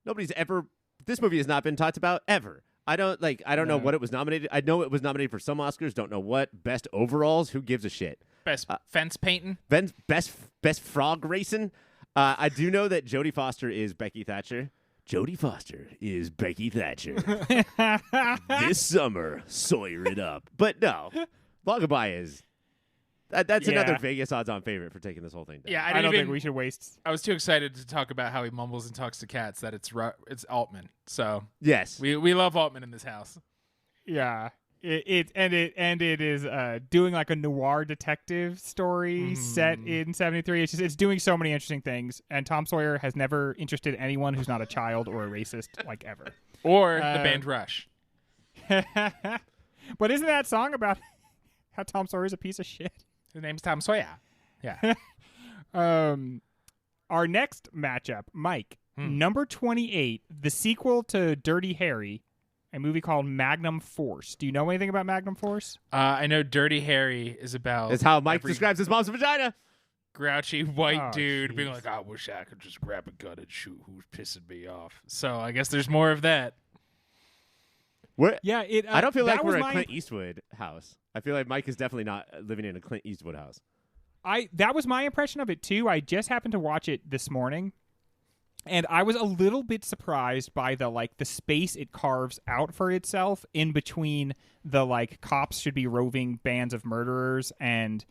Speaker 3: This movie has not been talked about ever. I don't know what it was nominated. I know it was nominated for some Oscars. Don't know what. Best overalls. Who gives a shit?
Speaker 2: Best fence painting.
Speaker 3: Best frog racing. I do know that Jodie Foster is Becky Thatcher. Jodie Foster is Becky Thatcher. This summer, Sawyer it up. But no, Lullaby is. That's another Vegas odds-on favorite for taking this whole thing down.
Speaker 2: Yeah,
Speaker 1: I don't think we should waste.
Speaker 2: I was too excited to talk about how he mumbles and talks to cats that it's Altman. So
Speaker 3: yes,
Speaker 2: we love Altman in this house.
Speaker 1: Yeah. It is doing like a noir detective story set in 73. It's doing so many interesting things, and Tom Sawyer has never interested anyone who's not a child or a racist, like, ever.
Speaker 2: Or the band Rush.
Speaker 1: But isn't that song about how Tom Sawyer is a piece of shit?
Speaker 2: His name's Tom Sawyer. Yeah.
Speaker 1: Our next matchup, Mike, number 28, the sequel to Dirty Harry, a movie called Magnum Force. Do you know anything about Magnum Force?
Speaker 2: I know Dirty Harry is about...
Speaker 3: It's how Mike describes his mom's vagina.
Speaker 2: Grouchy white dude being like, I wish I could just grab a gun and shoot who's pissing me off. So I guess there's more of that.
Speaker 1: Yeah,
Speaker 3: I don't feel like we're a Clint Eastwood house. I feel like Mike is definitely not living in a Clint Eastwood house.
Speaker 1: That was my impression of it too. I just happened to watch it this morning, and I was a little bit surprised by the space it carves out for itself in between the cops should be roving bands of murderers and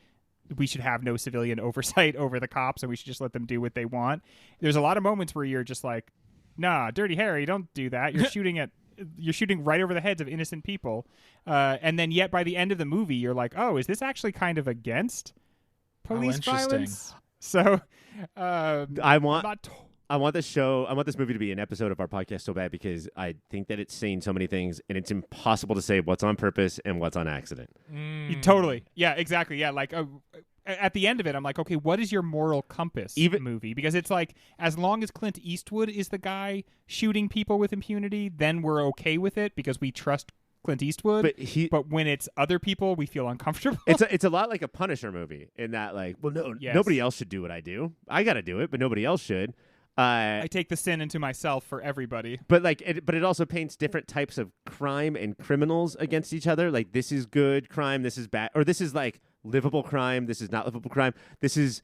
Speaker 1: we should have no civilian oversight over the cops and we should just let them do what they want. There's a lot of moments where you're just like, nah, Dirty Harry, don't do that. You're shooting right over the heads of innocent people. And then yet by the end of the movie, you're like, oh, is this actually kind of against police violence? So
Speaker 3: I want this movie to be an episode of our podcast so bad because I think that it's saying so many things and it's impossible to say what's on purpose and what's on accident.
Speaker 1: Totally. Yeah, exactly. Yeah, at the end of it, I'm like, okay, what is your moral compass movie? Because it's like, as long as Clint Eastwood is the guy shooting people with impunity, then we're okay with it because we trust Clint Eastwood. But when it's other people, we feel uncomfortable.
Speaker 3: It's a lot like a Punisher movie in that, nobody else should do what I do. I got to do it, but nobody else should.
Speaker 1: I take the sin into myself for everybody.
Speaker 3: But it also paints different types of crime and criminals against each other. Like, this is good crime, this is bad, or this is livable crime, this is not livable crime. This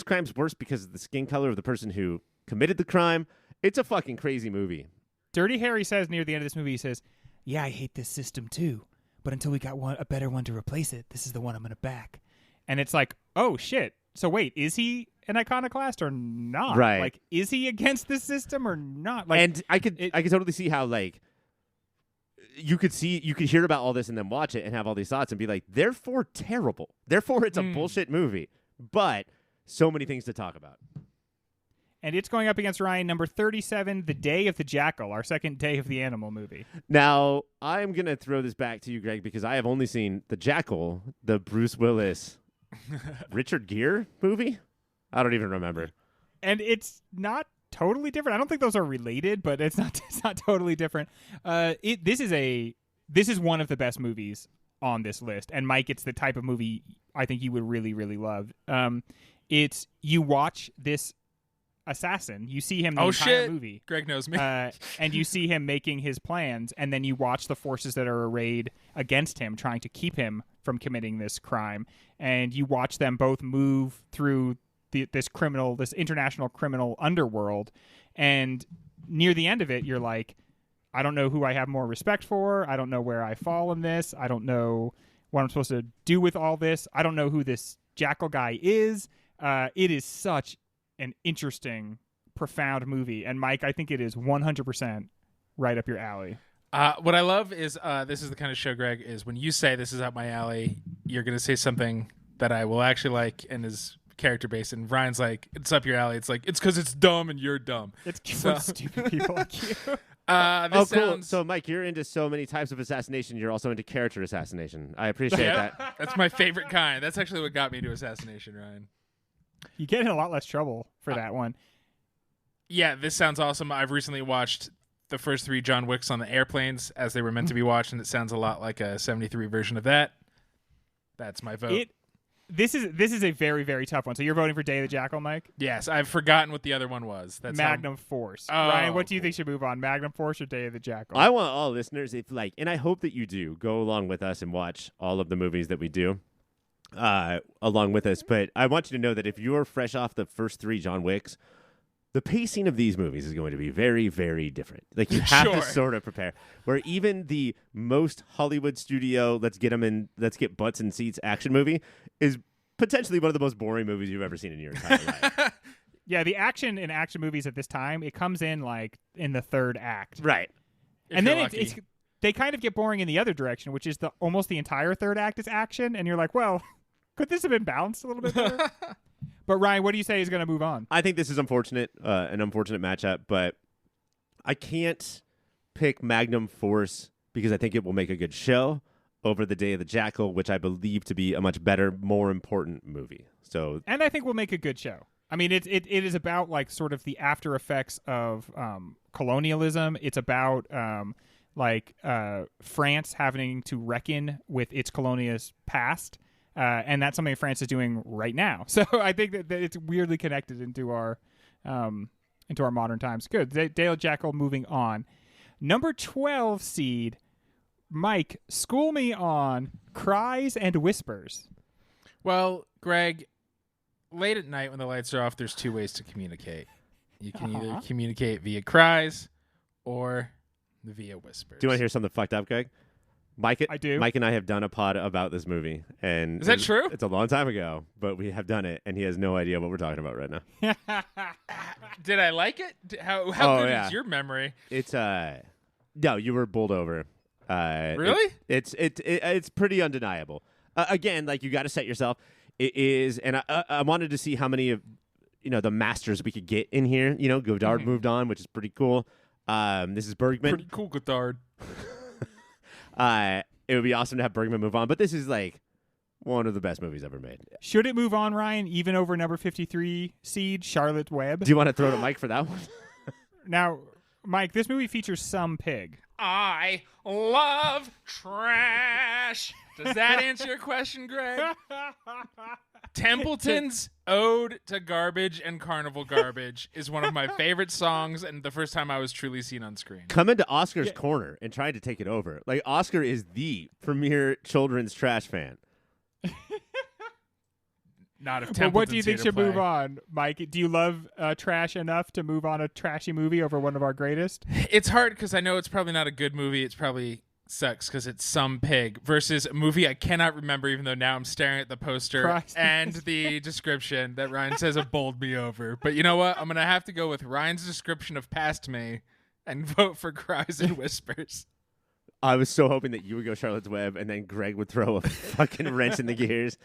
Speaker 3: crime's worse because of the skin color of the person who committed the crime. It's a fucking crazy movie.
Speaker 1: Dirty Harry says near the end of this movie, he says, yeah, I hate this system too, but until we got a better one to replace it, this is the one I'm going to back. And it's like, oh shit. So wait, is he an iconoclast or not?
Speaker 3: Right.
Speaker 1: Is he against this system or not?
Speaker 3: And I could totally see how you could hear about all this and then watch it and have all these thoughts and be like, therefore terrible. Therefore it's a bullshit movie. But so many things to talk about.
Speaker 1: And it's going up against Ryan, number 37, The Day of the Jackal, our second Day of the Animal movie.
Speaker 3: Now, I'm going to throw this back to you, Greg, because I have only seen The Jackal, the Bruce Willis, Richard Gere movie. I don't even remember.
Speaker 1: And it's not totally different. I don't think those are related, but it's not totally different. This is one of the best movies on this list. And Mike, it's the type of movie I think you would really, really love. You watch this assassin, you see him the entire movie.
Speaker 2: Greg knows me.
Speaker 1: And you see him making his plans, and then you watch the forces that are arrayed against him, trying to keep him from committing this crime. And you watch them both move through this international criminal underworld. And near the end of it, you're like, I don't know who I have more respect for. I don't know where I fall in this. I don't know what I'm supposed to do with all this. I don't know who this Jackal guy is. It is such an interesting, profound movie. And Mike, I think it is 100% right up your alley.
Speaker 2: What I love is this is the kind of show, Greg, is when you say this is up my alley, you're going to say something that I will actually like and is character based, and Ryan's like, it's up your alley. It's like, it's because it's dumb and you're dumb.
Speaker 1: It's for stupid people like you.
Speaker 2: This
Speaker 3: cool. So, Mike, you're into so many types of assassination. You're also into character assassination. I appreciate that.
Speaker 2: That's my favorite kind. That's actually what got me into assassination, Ryan.
Speaker 1: You get in a lot less trouble for that one.
Speaker 2: Yeah, this sounds awesome. I've recently watched the first 3 John Wicks on the airplanes as they were meant to be watched, and it sounds a lot like a 73 version of that. That's my vote.
Speaker 1: This is a very, very tough one. So you're voting for Day of the Jackal, Mike?
Speaker 2: Yes, I've forgotten what the other one was. That's
Speaker 1: Magnum Force.
Speaker 2: Oh.
Speaker 1: Ryan, what do you think should move on? Magnum Force or Day of the Jackal?
Speaker 3: I want all listeners, and I hope that you do, go along with us and watch all of the movies that we do along with us. But I want you to know that if you're fresh off the first 3 John Wicks, the pacing of these movies is going to be very, very different. Like, you have to sort of prepare. Where even the most Hollywood studio, let's get butts in seats action movie is potentially one of the most boring movies you've ever seen in your entire life.
Speaker 1: Yeah, the action in action movies at this time, it comes in like in the 3rd act.
Speaker 3: Right.
Speaker 1: And then they kind of get boring in the other direction, which is almost the entire 3rd act is action. And you're like, well, could this have been balanced a little bit better? But Ryan, what do you say is going to move on?
Speaker 3: I think this is unfortunate, an unfortunate matchup, but I can't pick Magnum Force because I think it will make a good show over the Day of the Jackal, which I believe to be a much better, more important movie.
Speaker 1: And I think we'll make a good show. I mean, it is about like sort of the after effects of colonialism. It's about France having to reckon with its colonialist past. And that's something France is doing right now. So I think that it's weirdly connected into our modern times. Good. Dale Jackal moving on. Number 12 seed, Mike, school me on Cries and Whispers.
Speaker 2: Well, Greg, late at night when the lights are off, there's 2 ways to communicate. You can either communicate via cries or via whispers.
Speaker 3: Do you want to hear something fucked up, Greg?
Speaker 1: I do.
Speaker 3: Mike and I have done a pod about this movie, and
Speaker 2: is that true?
Speaker 3: It's a long time ago, but we have done it, and he has no idea what we're talking about right now.
Speaker 2: Did I like it? How good is your memory?
Speaker 3: It's no, you were bowled over.
Speaker 2: Really?
Speaker 3: It's pretty undeniable. Again, like, you got to set yourself. It is, and I wanted to see how many of the masters we could get in here. Godard moved on, which is pretty cool. This is Bergman.
Speaker 2: Pretty cool, Godard.
Speaker 3: It would be awesome to have Bergman move on, but this is like one of the best movies ever made.
Speaker 1: Should it move on, Ryan, even over number 53 seed, Charlotte Webb?
Speaker 3: Do you want to throw to Mike for that one?
Speaker 1: Now, Mike, this movie features some pig.
Speaker 2: I love trash. Does that answer your question, Greg? Templeton's Ode to Garbage and Carnival Garbage is one of my favorite songs, and the first time I was truly seen on screen.
Speaker 3: Come into Oscar's corner and try to take it over. Like, Oscar is the premier children's trash fan.
Speaker 2: Not if Templeton's
Speaker 1: Well, what do you think
Speaker 2: here to
Speaker 1: should
Speaker 2: play.
Speaker 1: move on, Mike? Do you love trash enough to move on a trashy movie over one of our greatest?
Speaker 2: It's hard because I know it's probably not a good movie. It's probably sucks because it's some pig versus a movie I cannot remember, even though now I'm staring at the poster
Speaker 1: Christ.
Speaker 2: and the description that Ryan says have bowled me over. But you know what? I'm going to have to go with Ryan's description of Past Me and vote for Cries and Whispers.
Speaker 3: I was so hoping that you would go Charlotte's Web and then Greg would throw a fucking wrench in the gears.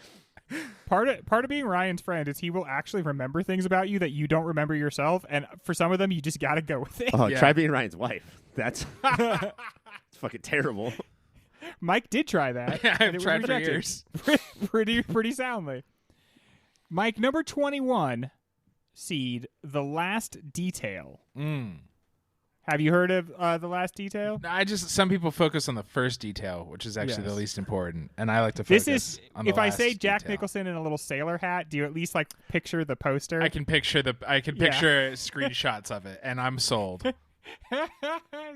Speaker 1: Part of being Ryan's friend is he will actually remember things about you that you don't remember yourself, and for some of them you just got to go with it.
Speaker 3: Oh,
Speaker 2: Yeah.
Speaker 3: try being Ryan's wife. That's it's fucking terrible.
Speaker 1: Mike did try that.
Speaker 2: Yeah,
Speaker 1: and
Speaker 2: I've
Speaker 1: it was
Speaker 2: tried for
Speaker 1: rejected.
Speaker 2: years.
Speaker 1: pretty soundly. Mike, number 21 seed, The Last Detail. Have you heard of The Last Detail?
Speaker 2: Some people focus on the first detail, which is actually
Speaker 1: Yes.
Speaker 2: the least important, and I like to focus
Speaker 1: This is,
Speaker 2: on the
Speaker 1: if I
Speaker 2: last
Speaker 1: say Jack
Speaker 2: detail.
Speaker 1: Nicholson in a little sailor hat, do you at least like picture the poster?
Speaker 2: I can picture screenshots of it, and I'm sold.
Speaker 1: He's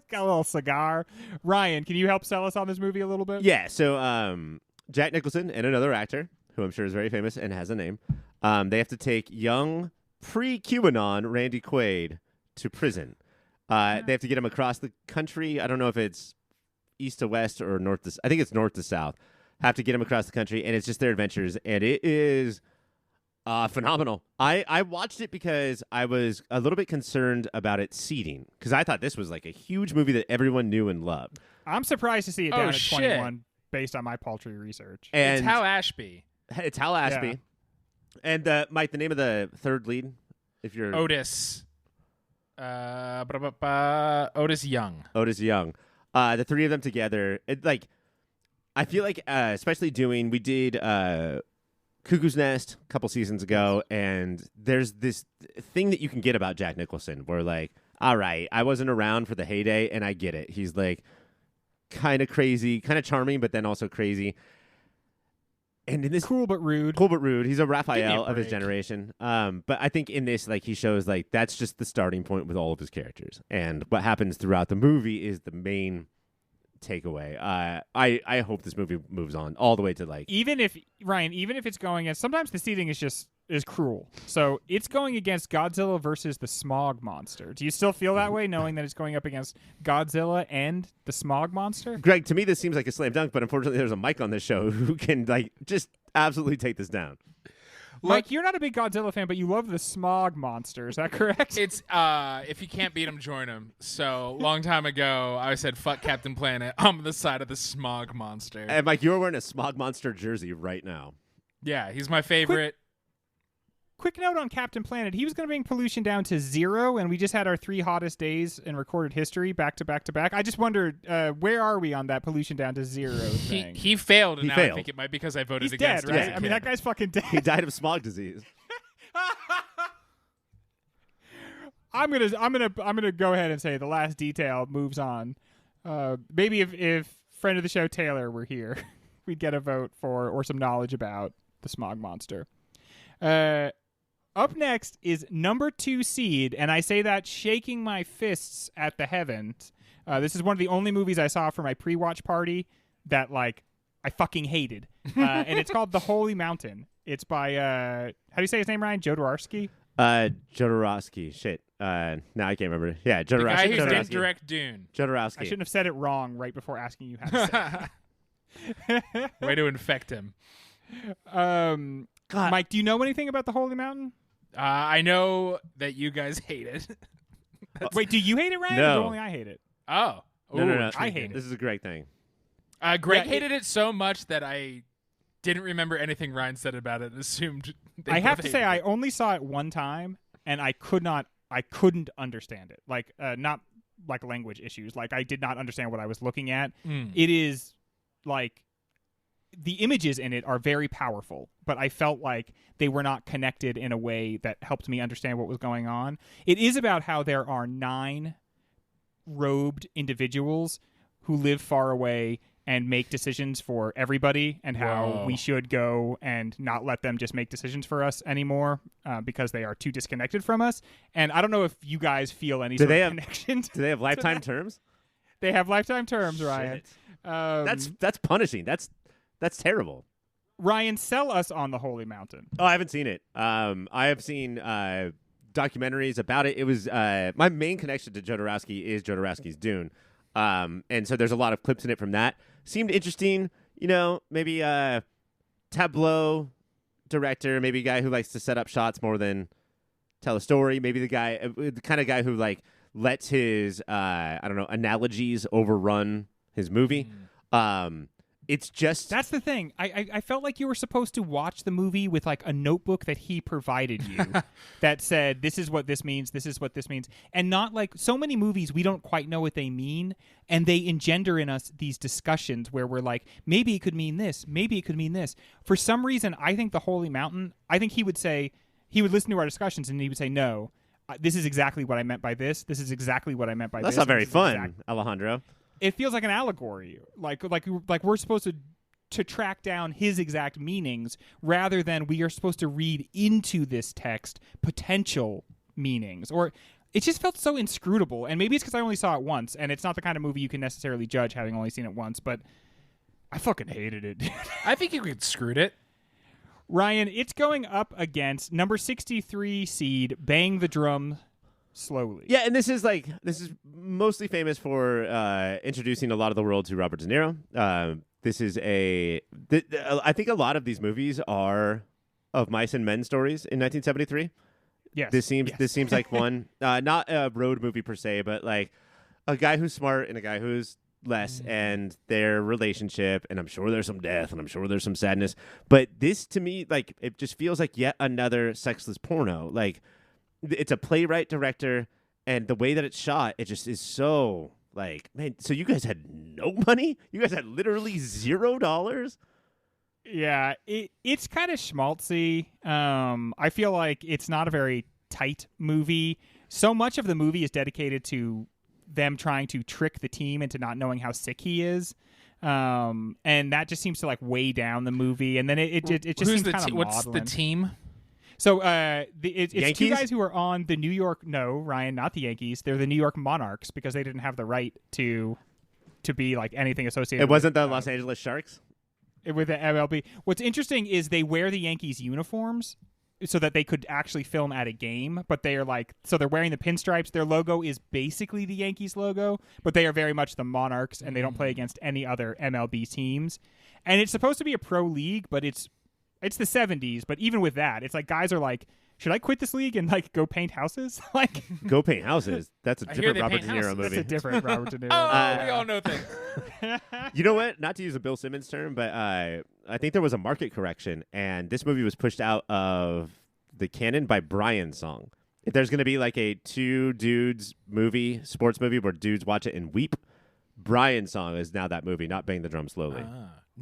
Speaker 1: got a little cigar. Ryan, can you help sell us on this movie a little bit?
Speaker 3: Yeah, so Jack Nicholson and another actor, who I'm sure is very famous and has a name, they have to take young pre-QAnon Randy Quaid to prison. They have to get him across the country. I don't know if it's east to west or north to... I think it's north to south. Have to get him across the country, and it's just their adventures, and it is phenomenal. I watched it because I was a little bit concerned about its seeding, because I thought this was like a huge movie that everyone knew and loved.
Speaker 1: I'm surprised to see it down at
Speaker 2: shit.
Speaker 1: 21 based on my paltry research.
Speaker 3: And
Speaker 2: It's Hal Ashby.
Speaker 3: It's Hal Ashby.
Speaker 1: Yeah.
Speaker 3: And Mike, the name of the third lead, if you're
Speaker 2: Otis. Otis Young.
Speaker 3: Otis Young. The three of them together, I feel like, especially we did Cuckoo's Nest a couple seasons ago, and there's this thing that you can get about Jack Nicholson where, like, all right, I wasn't around for the heyday, and I get it. He's, like, kind of crazy, kind of charming, but then also crazy. And in this
Speaker 1: Cool but rude.
Speaker 3: He's a Raphael of his
Speaker 1: break.
Speaker 3: generation. But I think in this, like, he shows, like, that's just the starting point with all of his characters. And what happens throughout the movie is the main takeaway. I hope this movie moves on all the way to, like,
Speaker 1: Even if it's going against, sometimes the seeding is cruel. So it's going against Godzilla versus the Smog Monster. Do you still feel that way, knowing that it's going up against Godzilla and the Smog Monster?
Speaker 3: Greg, to me this seems like a slam dunk, but unfortunately there's a Mike on this show who can, like, just absolutely take this down.
Speaker 1: Mike, you're not a big Godzilla fan, but you love the Smog Monster. Is that correct?
Speaker 2: It's if you can't beat him, join him. So long time ago, I said fuck Captain Planet. I'm on the side of the Smog Monster.
Speaker 3: And Mike, you're wearing a Smog Monster jersey right now.
Speaker 2: Yeah, he's my favorite.
Speaker 1: Quick note on Captain Planet. He was going to bring pollution down to 0, and we just had our 3 hottest days in recorded history back to back to back. I just wondered, where are we on that pollution down to 0 thing?
Speaker 2: He failed, and now
Speaker 3: failed.
Speaker 2: I think it might be because I voted
Speaker 1: He's
Speaker 2: against
Speaker 1: dead,
Speaker 2: him.
Speaker 1: right? I mean, that guy's fucking dead.
Speaker 3: He died of smog disease.
Speaker 1: I'm gonna go ahead and say the last detail moves on. Maybe if friend of the show Taylor were here, we'd get a vote for or some knowledge about the Smog Monster. Up next is number 2 seed, and I say that shaking my fists at the heavens. This is one of the only movies I saw for my pre-watch party that, like, I fucking hated. And it's called The Holy Mountain. It's by, how do you say his name, Ryan? Jodorowsky?
Speaker 3: Jodorowsky. Shit. Now I can't remember. Yeah, Jodorowsky.
Speaker 2: The guy who
Speaker 3: Jodorowsky.
Speaker 2: didn't direct Dune.
Speaker 3: Jodorowsky.
Speaker 1: I shouldn't have said it wrong right before asking you how to say it.
Speaker 2: Way to infect him.
Speaker 3: God.
Speaker 1: Mike, do you know anything about The Holy Mountain?
Speaker 2: I know that you guys hate it.
Speaker 1: Wait, do you hate it, Ryan?
Speaker 3: No.
Speaker 1: Or do only I hate it?
Speaker 2: Oh.
Speaker 3: No.
Speaker 1: I hate it.
Speaker 3: This is a great thing.
Speaker 2: Greg
Speaker 1: Yeah,
Speaker 2: hated it so much that I didn't remember anything Ryan said about it and assumed they
Speaker 1: I have
Speaker 2: both
Speaker 1: to say,
Speaker 2: hated
Speaker 1: I
Speaker 2: it.
Speaker 1: only saw it one time, and I couldn't understand it. Like, not like language issues. Like, I did not understand what I was looking at. It is, like, the images in it are very powerful, but I felt like they were not connected in a way that helped me understand what was going on. It is about how there are 9 robed individuals who live far away and make decisions for everybody, and how
Speaker 2: Whoa.
Speaker 1: we should go and not let them just make decisions for us anymore because they are too disconnected from us. And I don't know if you guys feel any sort of connection.
Speaker 3: Do they have lifetime terms?
Speaker 1: They have lifetime terms, Ryan.
Speaker 3: Shit. That's punishing. That's terrible.
Speaker 1: Ryan, sell us on the Holy Mountain.
Speaker 3: Oh, I haven't seen it. I have seen documentaries about it. It was my main connection to Jodorowsky is Jodorowsky's Dune, and so there's a lot of clips in it from that. Seemed interesting, maybe tableau director, maybe a guy who likes to set up shots more than tell a story. Maybe the kind of guy who, like, lets his analogies overrun his movie. It's just
Speaker 1: That's the thing. I felt like you were supposed to watch the movie with, like, a notebook that he provided you that said, this is what this means, this is what this means. And not like so many movies, we don't quite know what they mean. And they engender in us these discussions where we're like, maybe it could mean this, maybe it could mean this. For some reason, I think the Holy Mountain, I think he would listen to our discussions and he would say, no, this is exactly what I meant by this. This is exactly what I meant by
Speaker 3: that's
Speaker 1: this.
Speaker 3: not very
Speaker 1: This is
Speaker 3: fun, Alejandro.
Speaker 1: It feels like an allegory, like we're supposed to track down his exact meanings rather than we are supposed to read into this text potential meanings. Or it just felt so inscrutable. And maybe it's because I only saw it once, and it's not the kind of movie you can necessarily judge having only seen it once. But I fucking hated it.
Speaker 2: I think you could screwed it.
Speaker 1: Ryan, it's going up against number 63 seed Bang the Drum Slowly.
Speaker 3: Yeah, and this is mostly famous for introducing a lot of the world to Robert De Niro. This is I think a lot of these movies are of mice and men stories in 1973.
Speaker 1: Yes.
Speaker 3: This seems like one, not a road movie per se, but like a guy who's smart and a guy who's less and their relationship, and I'm sure there's some death and I'm sure there's some sadness, but this to me, like, it just feels like yet another sexless porno. Like, it's a playwright director, and the way that it's shot, it just is so like, man, so you guys had no money? You guys had literally $0?
Speaker 1: Yeah, it's kind of schmaltzy. I feel like it's not a very tight movie. So much of the movie is dedicated to them trying to trick the team into not knowing how sick he is. And that just seems to like weigh down the movie. And then it just seems kind of
Speaker 2: What's the team?
Speaker 1: So it's two
Speaker 3: Yankees?
Speaker 1: guys who are on the New York. No, Ryan, not the Yankees. They're the New York Monarchs because they didn't have the right to be like anything associated.
Speaker 3: It wasn't the Los Angeles Sharks?
Speaker 1: With the MLB. What's interesting is they wear the Yankees uniforms so that they could actually film at a game, but they are like, so they're wearing the pinstripes. Their logo is basically the Yankees logo, but they are very much the Monarchs, and they don't play against any other MLB teams. And it's supposed to be a pro league, but it's the 70s, but even with that, it's like guys are like, should I quit this league and like go paint houses? Like,
Speaker 3: Go paint houses. That's a different Robert De Niro
Speaker 2: houses.
Speaker 3: movie.
Speaker 1: that's a different Robert De Niro.
Speaker 2: Oh, we all know things.
Speaker 3: You know what? Not to use a Bill Simmons term, but I think there was a market correction, and this movie was pushed out of the canon by Brian's song. If there's going to be like a two dudes movie, sports movie where dudes watch it and weep, Brian's song is now that movie, not Bang the Drum Slowly.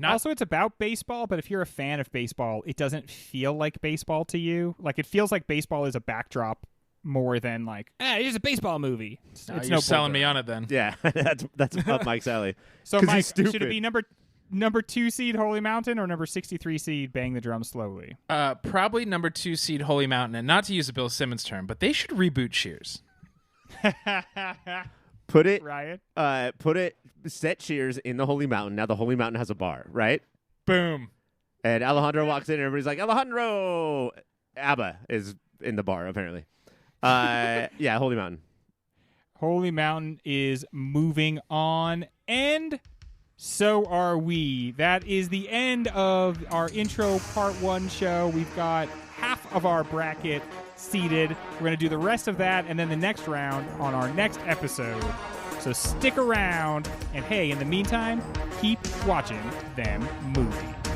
Speaker 1: Also, it's about baseball, but if you're a fan of baseball, it doesn't feel like baseball to you. Like, it feels like baseball is a backdrop more than like, it's a baseball movie. It's
Speaker 2: You're
Speaker 1: no
Speaker 2: selling
Speaker 1: poker.
Speaker 2: me on it then.
Speaker 3: Yeah, that's up Mike's alley.
Speaker 1: So,
Speaker 3: 'Cause
Speaker 1: Mike,
Speaker 3: he's stupid.
Speaker 1: should it be number 2 seed Holy Mountain or number 63 seed Bang the Drum Slowly?
Speaker 2: Probably number 2 seed Holy Mountain, and not to use a Bill Simmons term, but they should reboot Cheers.
Speaker 3: Put it,
Speaker 1: Ryan?
Speaker 3: set Cheers in the Holy Mountain. Now the Holy Mountain has a bar, right?
Speaker 2: Boom.
Speaker 3: And Alejandro walks in, and everybody's like, Alejandro! ABBA is in the bar, apparently. Yeah, Holy Mountain.
Speaker 1: Holy Mountain is moving on, and so are we. That is the end of our intro part 1 show. We've got half of our bracket seated. We're going to do the rest of that and then the next round on our next episode. So stick around, and hey, in the meantime, keep watching them movies.